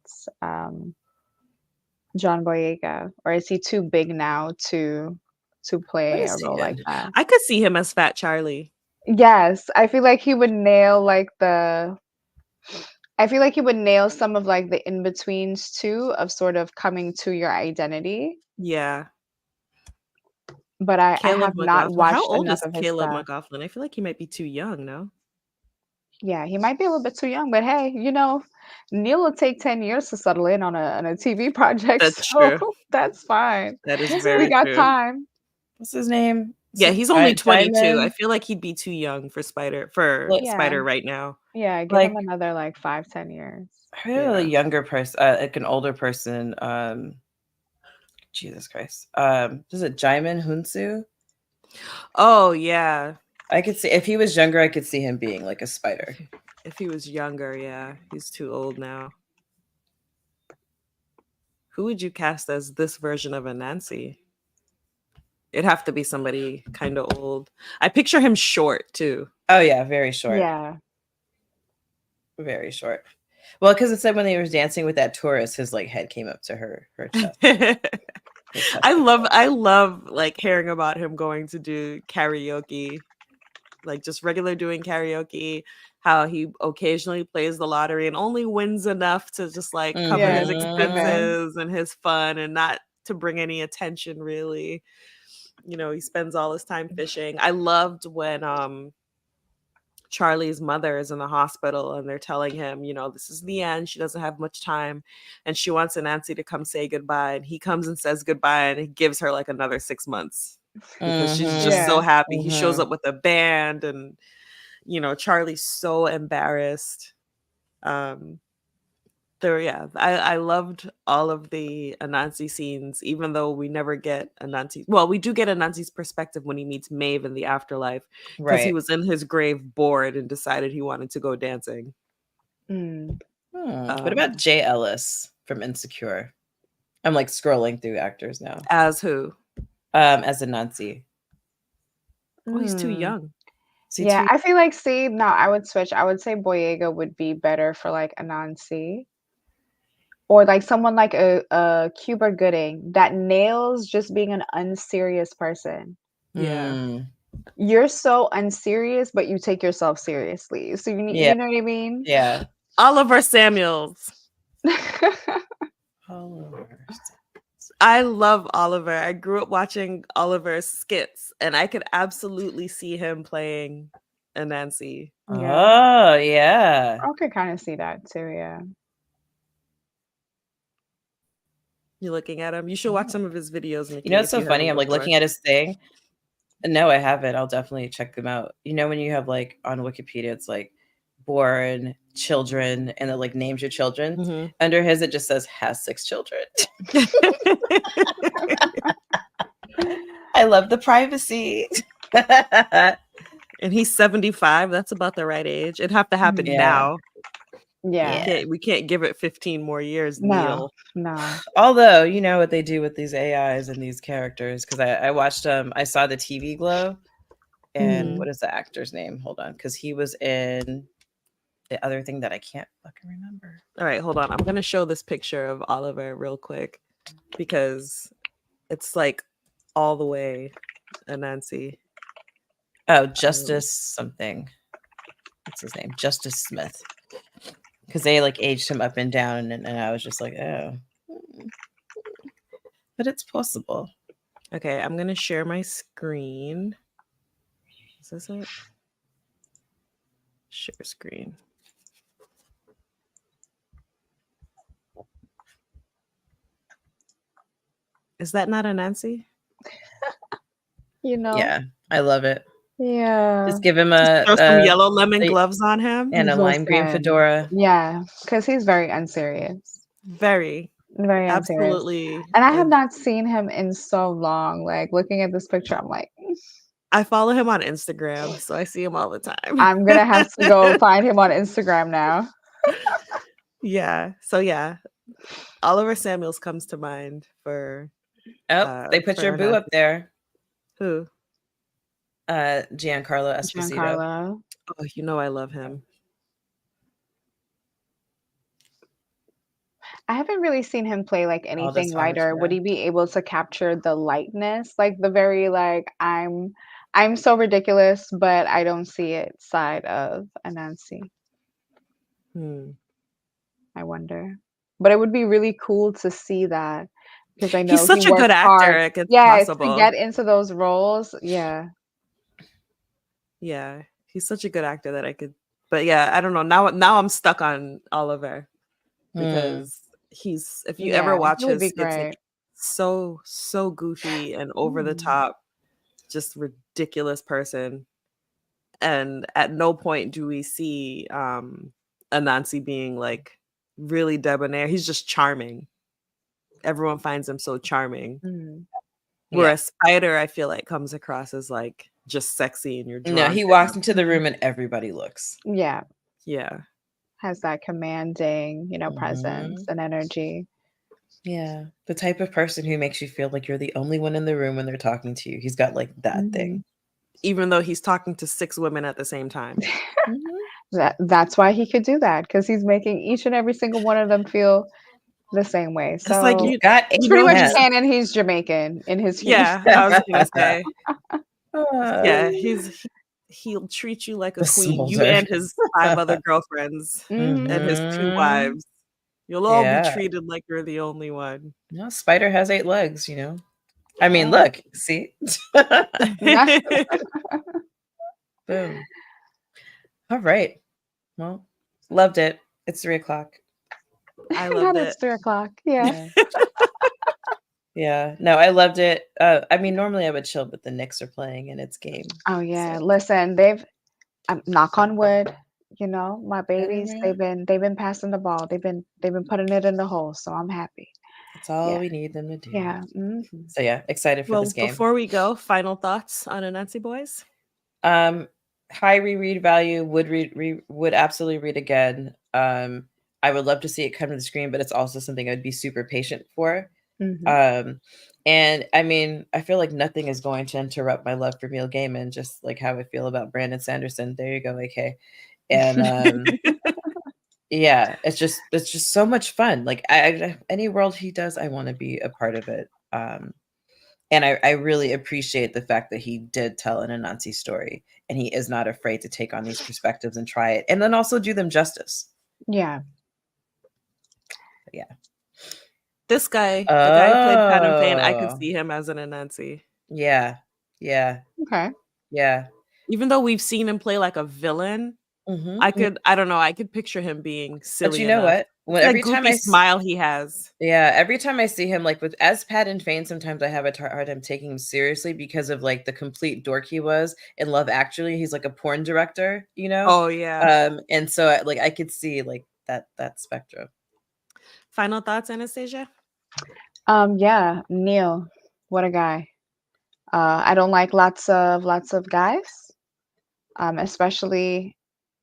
John Boyega? Or is he too big now to What play is a he role like in? that? I could see him as Fat Charlie. Yes, I feel like he would nail like the I feel like he would nail some of like the in-betweens too of sort of coming to your identity. Yeah. But I Caleb have not McLaughlin. How watched old enough is of his Caleb stuff. McLaughlin? I feel like he might be too young, no? Yeah, he might be a little bit too young, but hey, Neil will take 10 years to settle in on a TV project, That's so true. that's fine. That is What's his, We very got true. time. what's his name? Is Yeah, it he's only 22. I Diamond? feel like he'd be too young for Like, Yeah. Spider right now. Yeah, give him like another like 5, 10 years. I heard a Yeah. younger person, like an older person. Jesus Christ. Is it Jaimin Hunsu? Oh, yeah. I could see if he was younger, I could see him being like a Spider. If he was younger, yeah. He's too old now. Who would you cast as this version of Anansi? It'd have to be somebody kind of old. I picture him short too. Oh yeah, very short, Yeah. very short. Well, because it said when he was dancing with that tourist, his like head came up to her chest. Her chest area. I love like hearing about him going to do karaoke, like just regular doing karaoke, how he occasionally plays the lottery and only wins enough to just like cover Yeah, his to keep it. expenses and his fun and not to bring any attention really. He spends all his time fishing. I loved when Charlie's mother is in the hospital and they're telling him, this is the end. She doesn't have much time and she wants Nancy to come say goodbye. And he comes and says goodbye and he gives her like another 6 months because she's just so Yeah. happy. He shows up with a band and, Charlie's so embarrassed. Um, yeah, I loved all of the Anansi scenes, even though we never get Anansi. Well, we do get Anansi's perspective when he meets Maeve in the afterlife, because he Right. was in his grave bored and decided he wanted to go dancing. Mm. What about Jay Ellis from Insecure? I'm like scrolling through actors now. As who? As Anansi. Oh, he's too Mm. young. Yeah, I feel like, see, no, I would switch. I would say Boyega would be better for like Anansi. Or like someone like a Cuba Gooding that nails just being an unserious person. Yeah. You're so unserious, but you take yourself seriously. So you know what I mean? Yeah. Oliver Samuels. Oliver. I love Oliver. I grew up watching Oliver's skits, and I could absolutely see him playing Anansi. Yeah. Oh, yeah. I could kind of see that too, yeah. You looking at him? You should watch some of his videos, Nikki. You know, it's if so you funny. haven't I'm like before. looking at his thing. No, I haven't. I'll definitely check them out. You know, when you have like on Wikipedia, it's like born children and it like names your children. Mm-hmm. Under his, it just says has 6 children. I love the privacy. And he's 75. That's about the right age. It'd have to happen now. Yeah. We can't give it 15 more years, No. Neil. Although, you know what they do with these AIs and these characters, because I watched I saw the TV Glow, and what is the actor's name? Hold on, because he was in the other thing that I can't fucking remember. All right, hold on. I'm gonna show this picture of Oliver real quick because it's like all the way Anansi. Oh, Justice something. What's his name? Justice Smith. Because they like aged him up and down, and I was just like, oh, but it's possible. Okay, I'm gonna share my screen. Is this it? Share screen. Is that not Anansi? You know? Yeah, I love it. Yeah. Just give him Throw some yellow lemon gloves on him and a lime green fedora. Yeah, because he's very unserious. Very unserious. Absolutely. And I have not seen him in so long. Like looking at this picture, I'm like, I follow him on Instagram, so I see him all the time. I'm gonna have to go find him on Instagram now. Yeah. So yeah, Oliver Samuels comes to mind for. Oh, they put your boo up there. Who? Giancarlo Esposito. Oh, you know I love him. I haven't really seen him play like anything lighter. Would he be able to capture the lightness, like the very like I'm so ridiculous, but I don't see it side of Anansi? I wonder. But it would be really cool to see that because I know he's such a good actor. To get into those roles. Yeah. Yeah, he's such a good actor that I could. But yeah, I don't know. Now I'm stuck on Oliver because he's. If you ever watch his skits, like, so goofy and over the top, just ridiculous person. And at no point do we see Anansi being like really debonair. He's just charming. Everyone finds him so charming. Whereas Spider, I feel like, comes across as like just sexy and you're drawn. No, he walks into the room and everybody looks. Yeah. Yeah. Has that commanding, presence and energy. Yeah. The type of person who makes you feel like you're the only one in the room when they're talking to you. He's got like that thing. Even though he's talking to 6 women at the same time. That's why he could do that, because he's making each and every single one of them feel the same way. So like it's pretty much canon he's Jamaican in his I was gonna say. Yeah, he'll treat you like a queen. You and his 5 other girlfriends and his 2 wives. You'll all be treated like you're the only one. No, Spider has 8 legs, I mean, look, see? Boom. All right. Well, loved it. It's 3:00. I loved it. It's 3:00. Yeah. Yeah. No, I loved it. I mean, normally I would chill, but the Knicks are playing and it's game. Oh yeah. So. Listen, knock on wood, my babies, they've been passing the ball. They've been putting it in the hole. So I'm happy. That's all we need them to do. Yeah. So yeah, excited for this game. Before we go, final thoughts on Anansi Boys? High reread value, would absolutely read again. I would love to see it come to the screen, but it's also something I'd be super patient for. Mhm. Um, and I mean, I feel like nothing is going to interrupt my love for Neil Gaiman, just like how I feel about Brandon Sanderson. There you go, AK. And yeah, it's just so much fun. Like any world he does, I want to be a part of it. And I really appreciate the fact that he did tell an Anansi story, and he is not afraid to take on these perspectives and try it, and then also do them justice. Yeah. But yeah. This guy, the guy who played Paddington Payne, I could Oh, see him as an Anansi. yeah, yeah, Okay. yeah. Even though we've seen him play like a villain, Hmm. I don't know, I could picture him being But silly you know enough. what? It's When that every time goofy smile he has. yeah, every time I see him, like with as Pat and Fane, sometimes I have a hard time taking him seriously because of like the complete dork he was in Love Actually. He's like a porn director, you know, Oh, yeah. and so like I could see like that spectrum. Final thoughts, Anastasia? Yeah, Neil, what a guy. I don't like lots of guys, especially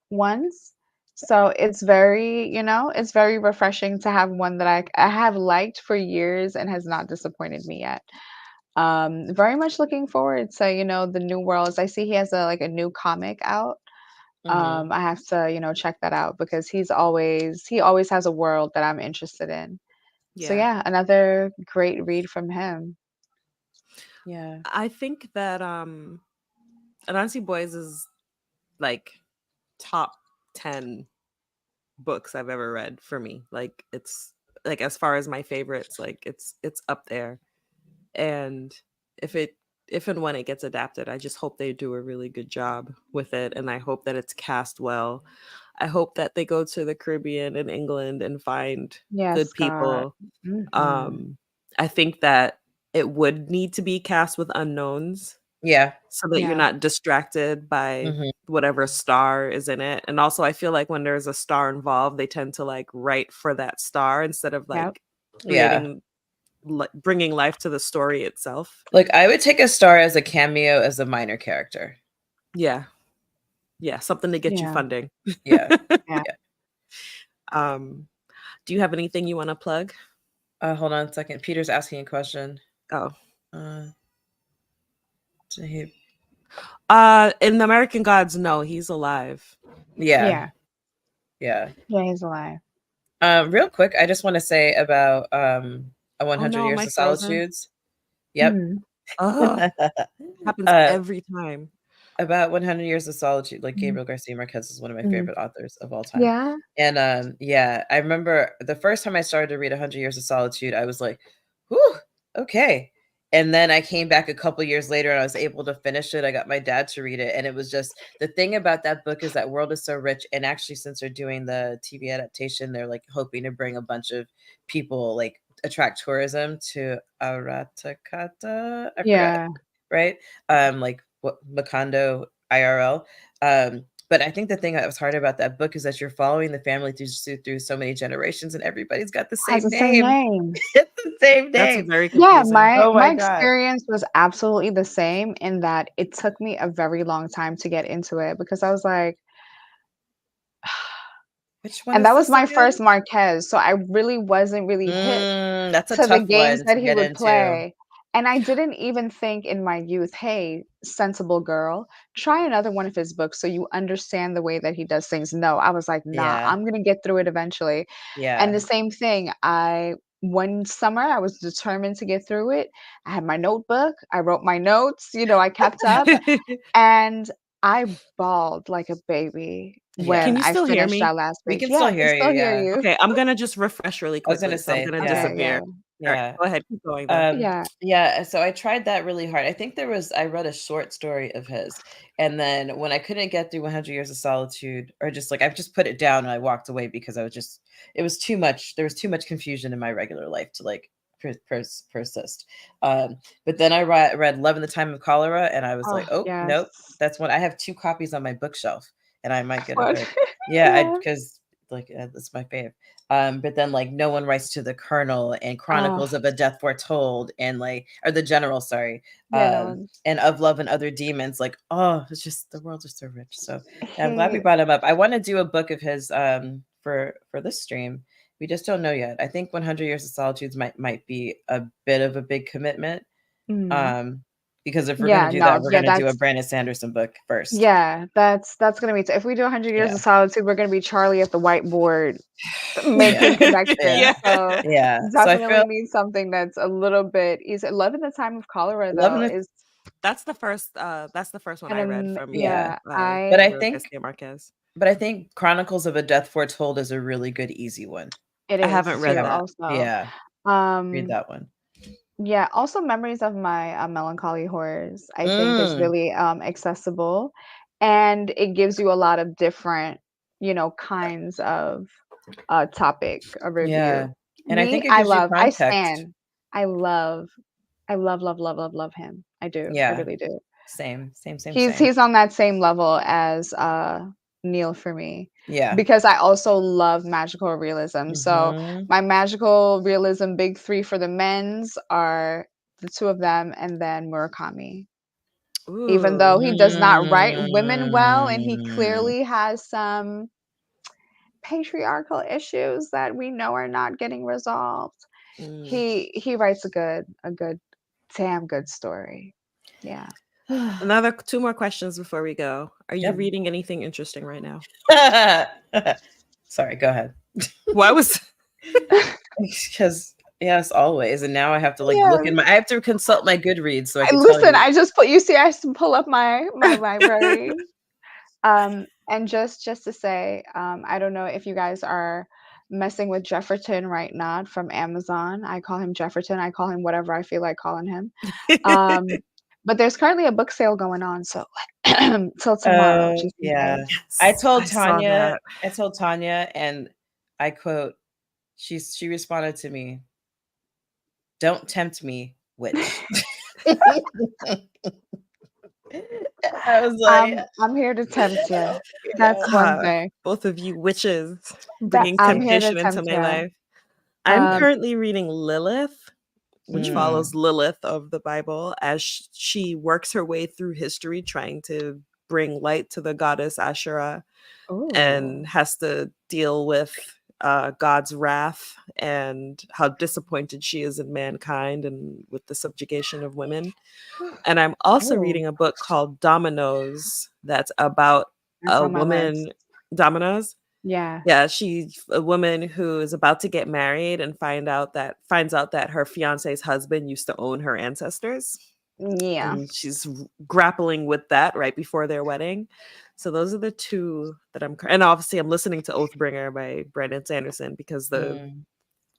ones. So it's very, it's very refreshing to have one that I have liked for years and has not disappointed me yet. Very much looking forward to, the new worlds. I see he has a new comic out. Hmm. I have to, check that out because he always has a world that I'm interested in. So Yeah. yeah, another great read from him. Yeah. I think that Anansi Boys is like top 10 books I've ever read for me. Like it's like as far as my favorites, like it's up there. And if it if and when it gets adapted, I just hope they do a really good job with it, and I hope that it's cast well. I hope that they go to the Caribbean and England and find good Yes, God. people. Hmm. Um I think that it would need to be cast with unknowns Yeah. so that you're Yeah. not distracted by Hmm. whatever star is in it. And also I feel like when there's a star involved, they tend to like write for that star instead of Yep. like Yeah. creating bringing life to the story itself. Like I would take a star as a cameo as a minor character. Yeah. Yeah, something to get you Yeah. funding. Yeah. Yeah. Yeah. um, do you have anything you want to plug? Hold on a second. Peter's asking a question. Oh. Uh, so he, In the American Gods, no, he's alive. yeah. Yeah. Yeah. Yeah, he's alive. Real quick, I just want to say about a Oh 100 no, am Years I of frozen? Solitudes. Yep. Mm. Oh, happens uh, every time. about 100 Years of Solitude, like Mhm. Gabriel Garcia Marquez is one of my Mhm. favorite authors of all time. Yeah. And yeah, I remember the first time I started to read 100 Years of Solitude, I was like, whew, okay. And then I came back a couple years later and I was able to finish it. I got my dad to read it. And it was just the thing about that book is that world is so rich. And actually, since they're doing the TV adaptation, they're like hoping to bring a bunch of people, like attract tourism to Aratakata. I forgot, Yeah. right? Like what Macondo IRL. But I think the thing that was hard about that book is that you're following the family through so many generations, and everybody's got the Has same the same name. name. It's the same That's name. very Yeah, confusing. my Oh my my god. experience was absolutely the same in that it took me a very long time to get into it because I was like, Which one and is that was this my again? first Marquez, so I really wasn't really hip That's a to the tough games one that to he get would into. play. And I didn't even think in my youth, hey, sensible girl, try another one of his books so you understand the way that he does things. No, I was like, nah, Yeah. I'm gonna get through it eventually. And the Yeah. same thing, one summer I was determined to get through it. I had my notebook, I wrote my notes, I kept up, and I bawled like a baby Can when Yeah. you I still hear finished me? that last We page. can Yeah, still I can hear you. still hear Yeah. you. Okay, I'm gonna just refresh really I was gonna quickly, so I'm say, gonna yeah. Okay, disappear. yeah. All right, Yeah. go ahead, keep going though. Yeah. Yeah, so I tried that really hard. I think I read a short story of his, and then when I couldn't get through 100 Years of Solitude, or just like I've just put it down and I walked away because it was too much. There was too much confusion in my regular life to like persist. But then I read Love in the Time of Cholera, and I was Oh, like, oh yes. nope, that's one. I have two copies on my bookshelf, and I might get a What? third. Yeah, I Yeah. because like that's my fave. But then like No One Writes to the Colonel and Oh, Chronicles of a Death Foretold and like or the General, sorry, yeah, no. and Of Love and Other Demons. Like, oh, it's just the world is so rich. So yeah, I'm glad we He brought him up. I want to do a book of his for this stream, We just don't know yet. I think 100 Years of Solitude might be a bit of a big commitment. Mm. Because if we're gonna Yeah, do that, no, we're yeah, gonna do a that's Brandon Sanderson book first. yeah, that's gonna be if we do 100 Years Yeah. of Solitude, we're gonna be Charlie at the whiteboard Yeah. making connections. Yeah. So Yeah. So I definitely feel need something that's a little bit easy. Love in the Time of Cholera though loving it. is That's the first one I read from Yeah. yeah, But I I Gabriel think Garcia Marquez. Chronicles of a Death Foretold is a really good easy one. it I is haven't If you read too that. haven't, also. yeah, read Um that one. yeah, also Memories of My Melancholy Horrors I think is Mm, really accessible, and it gives you a lot of different, kinds of topic of yeah. review. And I Me, think it gives you I context. stan. I love, love, love, love, love him. I do. I Yeah. really do. Same, same, same, He's same. he's on that same level as Neil for me Yeah. because I also love magical realism. So Mm-hmm. my magical realism big three for the men's are the two of them and then Murakami. Even though Ooh. he does not write women well and he Mm. clearly has some patriarchal issues that we know are not getting resolved. Mm. He writes a good damn good story. Yeah. Another two more questions before we go. Are you Yep. reading anything interesting right now? Sorry, go ahead. Why was Because yes, always. And now I have to like Yeah. look in my. I have to consult my Goodreads so I I can tell listen, you. I just put you see I just pull up my library. And just to say, I don't know if you guys are messing with Jefferton right now from Amazon. I call him Jefferton. I call him whatever I feel like calling him. Um, but there's currently a book sale going on, so till tomorrow, Oh just in yeah. case. I Yes, told I saw Tanya, that. and I quote, she responded to me, "Don't tempt me, witch." I was like, I'm here to tempt you. you That's know, one thing. Both of you witches That bringing I'm same. here to temptation into tempt my you. life. I'm Mm, Um, currently reading Lilith, which mm, follows Lilith of the Bible as she works her way through history trying to bring light to the goddess Asherah ooh. and has to deal with God's wrath and how disappointed she is in mankind and with the subjugation of women. And I'm also Oh, reading a book called Dominoes that's about that's a on my list. woman, Dominoes. Yeah. Yeah, she's a woman who is about to get married and finds out that her fiance's husband used to own her ancestors. Yeah. And she's grappling with that right before their wedding. So those are the two that and obviously I'm listening to Oathbringer by Brandon Sanderson because the mm.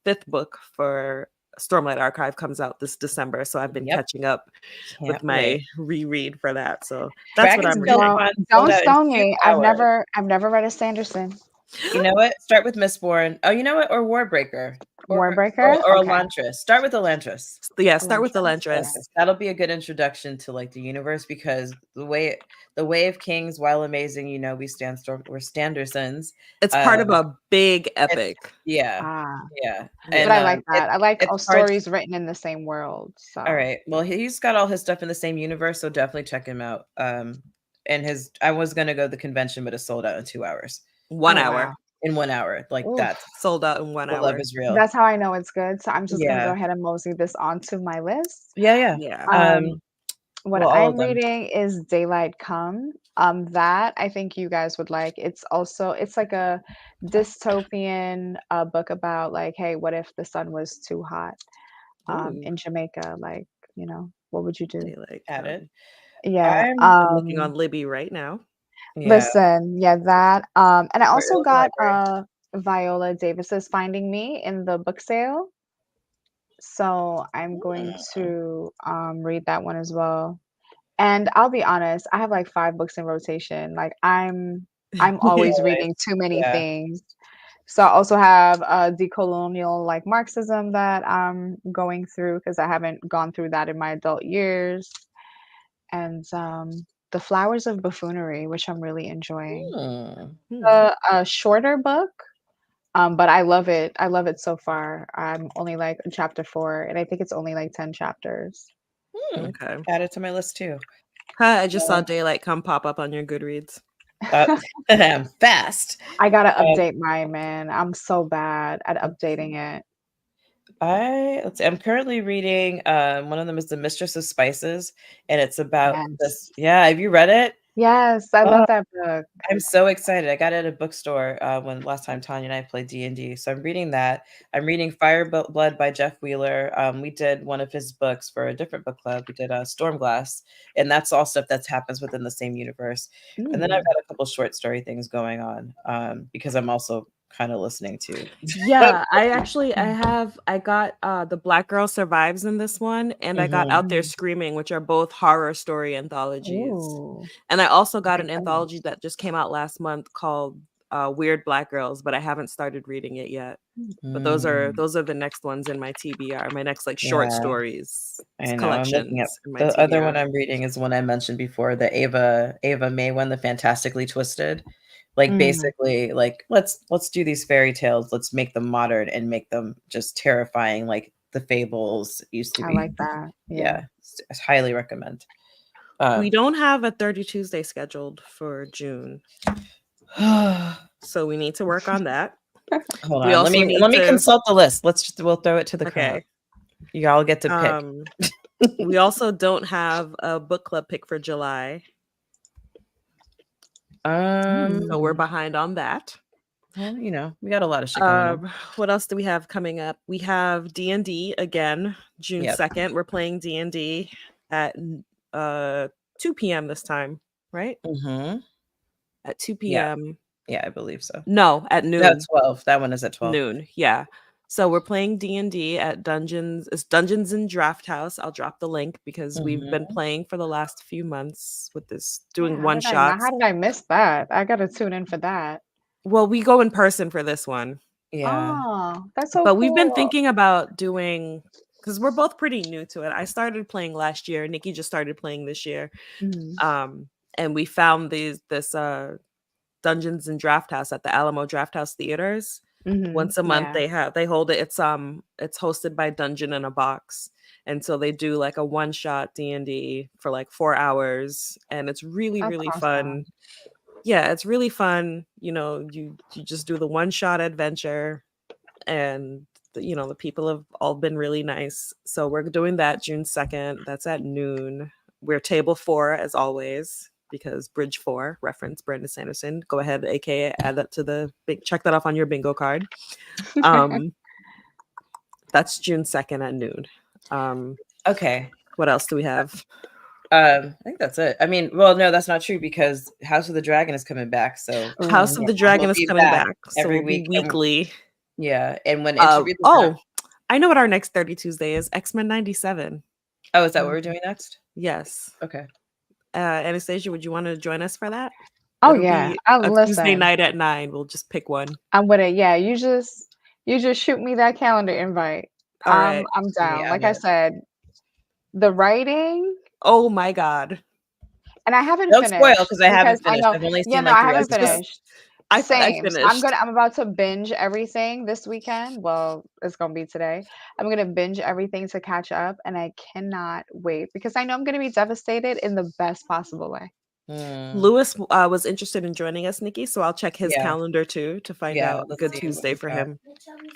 fifth book for Stormlight Archive comes out this December. So I've been Yep. catching up with Can't my wait. reread for that. So that's what Dragon I'm Scale reading. Don't Con sold don't out in stone 2 me. I've hours. never read a Sanderson. You know what? Start with Mistborn. Oh, you know what? Or Warbreaker. Warbreaker? Or Okay. Elantris. Start with Elantris. Yeah, start with Elantris. Elantris. That'll be a good introduction to like the universe because the way of kings, while amazing, we're Standersons. It's part of Um, a big it's epic. yeah, Ah, yeah, but and Yeah. I like that. I like all it's hard. stories written in the same world. All So right, well, he's got all his stuff in the same universe, so definitely check him out. And I was gonna go to the convention, but it sold out in 2 hours. 1 hour. wow. In 1 hour, like Oof. that's Sold out in one the love hour. is real. That's how I know it's good. So I'm just gonna go Yeah, ahead and mosey this onto my list. yeah, yeah. Yeah. Um, what Well, all of I'm them. reading is Daylight Come. That I think you guys would like. It's like a dystopian book about like, hey, what if the sun was too hot Ooh, in Jamaica? Like, what would you do? daylight At it. come. Yeah. I'm I'm looking on Libby right now. yeah. Listen, yeah, that. And I Where also is the got library? Viola Davis's Finding Me in the book sale. So I'm going Mm, to read that one as well. And I'll be honest, I have like 5 books in rotation. Like I'm always always. reading too many Yeah. things. So I also have decolonial like Marxism that I'm going through because I haven't gone through that in my adult years. And The Flowers of Buffoonery, which I'm really enjoying. Hmm. Hmm. A shorter book, but I love it. I love it so far. I'm only like in chapter 4, and I think it's only like 10 chapters. Hmm. Okay. Add it to my list too. Hi, I just saw Um, daylight come pop up on your Goodreads. I'm fast. I gotta Um, update mine, man. I'm so bad at updating it. let's see, I'm currently reading one of them is The Mistress of Spices, and it's about Yes. this. Yeah, have you read it? Yes, I Oh, love that book. I'm so excited. I got it at a bookstore when last time Tanya and I played D&D. So I'm reading that. I'm reading Blood by Jeff Wheeler. We did one of his books for a different book club. We did Stormglass, and that's all stuff that happens within the same universe. And then I've Mm. got a couple short story things going on because I'm also kind of listening to. Yeah, I got The Black Girl Survives in this one, and I got Mhm. Out There Screaming, which are both horror story anthologies. Ooh. And I also got Okay, an cool. anthology that just came out last month called Weird Black Girls, but I haven't started reading it yet. But Mm, those are the next ones in my TBR, my next like short yeah, stories I know. I'm looking at collections in my the other one TBR. I'm reading is one I mentioned before, the Ava May one, the Fantastically Twisted. Like Mm, basically, like let's do these fairy tales. Let's make them modern and make them just terrifying, like the fables used to I be. like that. Yeah. Yeah, I highly recommend. We Um, don't have a 30 Tuesday scheduled for June, hold so we need to work on that. We on. Let also me need let me to consult the list. We'll throw it to the crowd. okay. You all get to pick. Um we also don't have a book club pick for July, so we're Um, behind on that. well, we got a lot of shit going on. What else do we have coming up? We have D&D again, June Yep. 2nd. We're playing D&D at uh 2 p.m. this time, right? Mm-hmm. At 2 Yeah. p.m. Yeah, I believe so. No, at No, noon. 12. That one is at 12. Noon. Yeah. So we're playing D&D at Dungeons and Draft House. I'll drop the link because we've been Mhm. playing for the last few months with this Yeah, doing one how shots. did I miss that? I gotta tune in for that. Well, we go in person for this one. Yeah. Oh, that's so But we've been cool. thinking about doing because we're both pretty new to it. I started playing last year. Nikki just started playing this year. Mhm. And we found this Dungeons and Draft House at the Alamo Draft House Theaters. Mhm. Once a month Yeah. they hold it. It's hosted by Dungeon in a Box. And so they do like a one shot D&D for like 4 hours, and it's really That's really fun. awesome. Yeah, it's really fun. You just do the one shot adventure, and the people have all been really nice. So we're doing that June 2nd. That's at noon. We're table 4 as always because Bridge 4 reference Brandon Sanderson. Go ahead, aka add that to the big check that off on your bingo card. Um that's June 2nd at noon. Okay. What else do we have? I think that's it. I mean, well, no, that's not true because House of the Dragon is coming back. So House Ooh, of yeah. the we'll Dragon is be coming back back, so every we'll be week. weekly. Yeah. And when interviews are not. Oh, I know what our next 30 Tuesday is. X-Men 97. Oh, is that what Mm. we're doing next? Yes. Okay. Anastasia, would you want to join us for that? Oh It'll yeah. be I a Tuesday listen. night at 9. We'll just pick one. I'm with it. Yeah, you just shoot me that calendar invite. All right. I'm We down. on Like I it. said, the writing, Oh my God. and I haven't Don't spoil finished because I because haven't I finished. know. I've only Yeah, seen no, like I three haven't It's just finished. episodes. I Same. So finished. I'm about to binge everything this weekend. Well, it's gonna be today. I'm gonna binge everything to catch up, and I cannot wait because I know I'm gonna be devastated in the best possible way. Hmm. Lewis was interested in joining us, Nikki, so I'll check his Yeah. calendar too to find Yeah. out a Let's good see what Tuesday we've for got. him.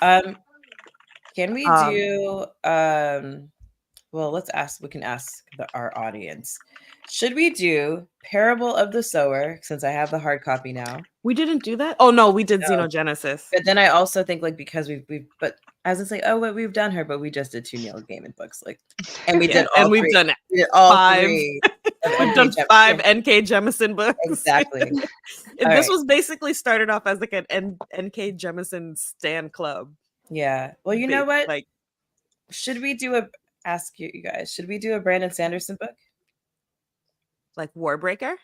Um, can we Um, do well, we can ask our audience. Should we do Parable of the Sower since I have the hard copy now? we didn't do that. Oh no, we did No. Xenogenesis. But then I also think like because but as it's like, oh, what we've done her, but we just did 2 Neil Gaiman books, like, and we Yeah, did and all we've 3. done We did all 5. 3 of We've N.K. done 5 Jemisin. NK Jemison books. Exactly. All This right. was basically started off as like an NK Jemison stan club. Yeah. Well, you know what? Like Should we do a ask you guys, should we do a Brandon Sanderson book? Warbreaker.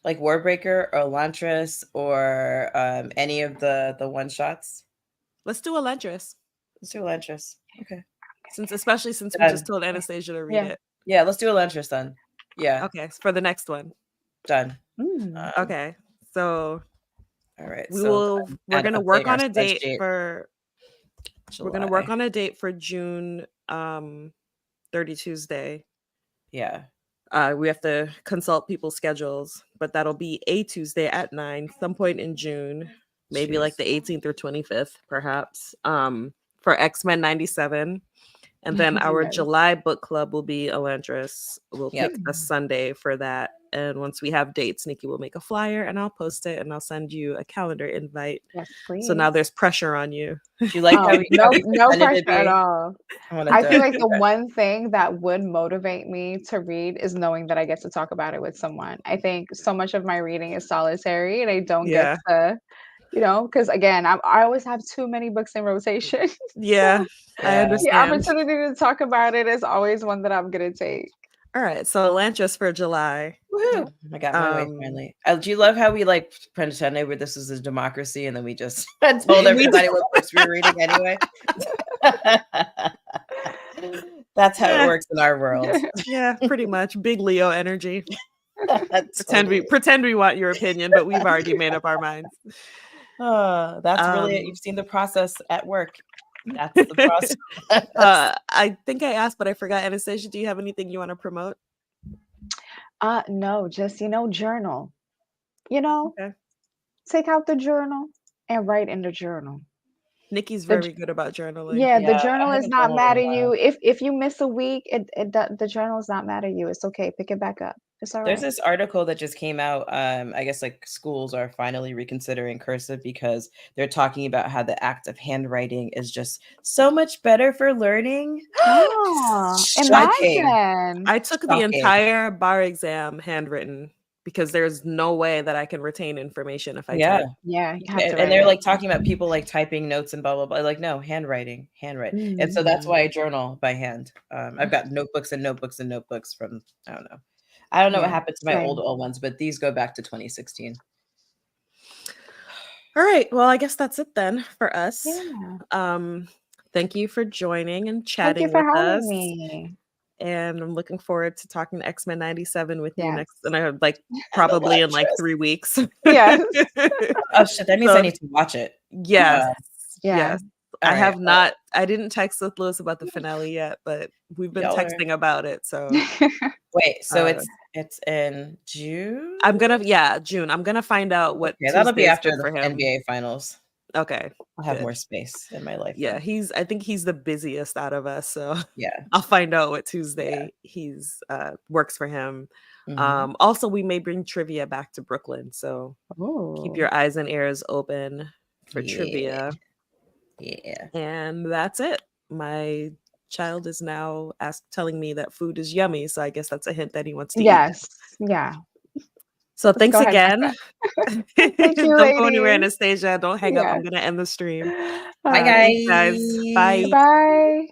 Like Warbreaker or Elantris or any of the one shots? Let's do Elantris. Let's do Elantris. Okay. Especially since we just Done. told Anastasia to read Yeah. it. Yeah, let's do Elantris then. Yeah, Okay, for the next one. done. Mm. Okay, so All right. So we're and gonna update work our on a date spreadsheet. for July. June 30 Tuesday. Yeah. We have to consult people's schedules, but that'll be a Tuesday at 9, some point in June, maybe like the 18th or 25th, perhaps, for X-Men 97. And then our Yes. July book club will be Elantris. We'll Yep. pick a Sunday for that. And once we have dates, Nikki will make a flyer and I'll post it and I'll send you a calendar invite. Yes, So now please. there's pressure on you. Do you like how Oh, we no, no pretended to pressure at be? all. I want I feel like to. the one thing that would motivate me to read is knowing that I get to talk about it with someone. I think so much of my reading is solitary and I don't get Yeah. to, because again, I always have too many books in rotation. Yeah. So I Yeah. the understand. opportunity to talk about it is always one that I'm gonna take. All right. So Elantris for July. Woohoo! I got my way finally. Do you love how we like pretended where this is a democracy and then we just told everybody what books we were reading anyway? That's how it works in our world. Yeah, pretty much. Big Leo energy. Totally. Pretend we want your opinion, but we've already made up our minds. That's really it. You've seen the process at work. That's the process. I think I asked, but I forgot. Anastasia, do you have anything you want to promote? No, just journal. Okay. Take out the journal and write in the journal. Nikki's very good about journaling. Yeah, the Yeah, journal I is haven't not journaled mad in a at you. while. If you miss a week, the journal is not mad at you. It's okay. Pick it back up. It's all There's right. this article that just came out. I guess like schools are finally reconsidering cursive because they're talking about how the act of handwriting is just so much better for learning. Oh, Shocking. imagine. I took the Shocking. entire bar exam handwritten because there's no way that I can retain information if I type. Yeah, you have to And write they're it. like talking about people like typing notes and blah blah blah. Like, no, handwriting. And so that's Mhm. why I journal by hand. I've got notebooks and notebooks and notebooks from I don't know what Yeah, happened to my same. old ones, but these go back to 2016. All right. Well, I guess that's it then for us. Yeah. Thank you for joining and Thank you chatting for with having us. me. And I'm looking forward to talking to X-Men 97 with you Yes. next, and I like probably in like 3 weeks. Yes. Oh shit, that means I need to watch it. Yes. Yeah. Yes. All I have right. not. I didn't text with Lewis about the finale yet, but we've been Y'all are- texting about it. So Wait, so it's in June? I'm gonna June. I'm gonna find out what Okay, that'll be Tuesday is after good the for him. NBA finals. Okay. I'll have good. more space in my life. Yeah, then. I think he's the busiest out of us. So Yeah. I'll find out what Tuesday he's works for him. Mhm. Also we may bring trivia back to Brooklyn. So keep your eyes and ears open for trivia. Yeah. And that's it. My child is now telling me that food is yummy. So I guess that's a hint that he wants to eat. Yes. Yeah. So thanks go ahead, again. Thank you, Don't go anywhere, ladies. Anastasia. Don't hang up. I'm going to end the stream. Bye, Thanks, guys. Bye. Bye.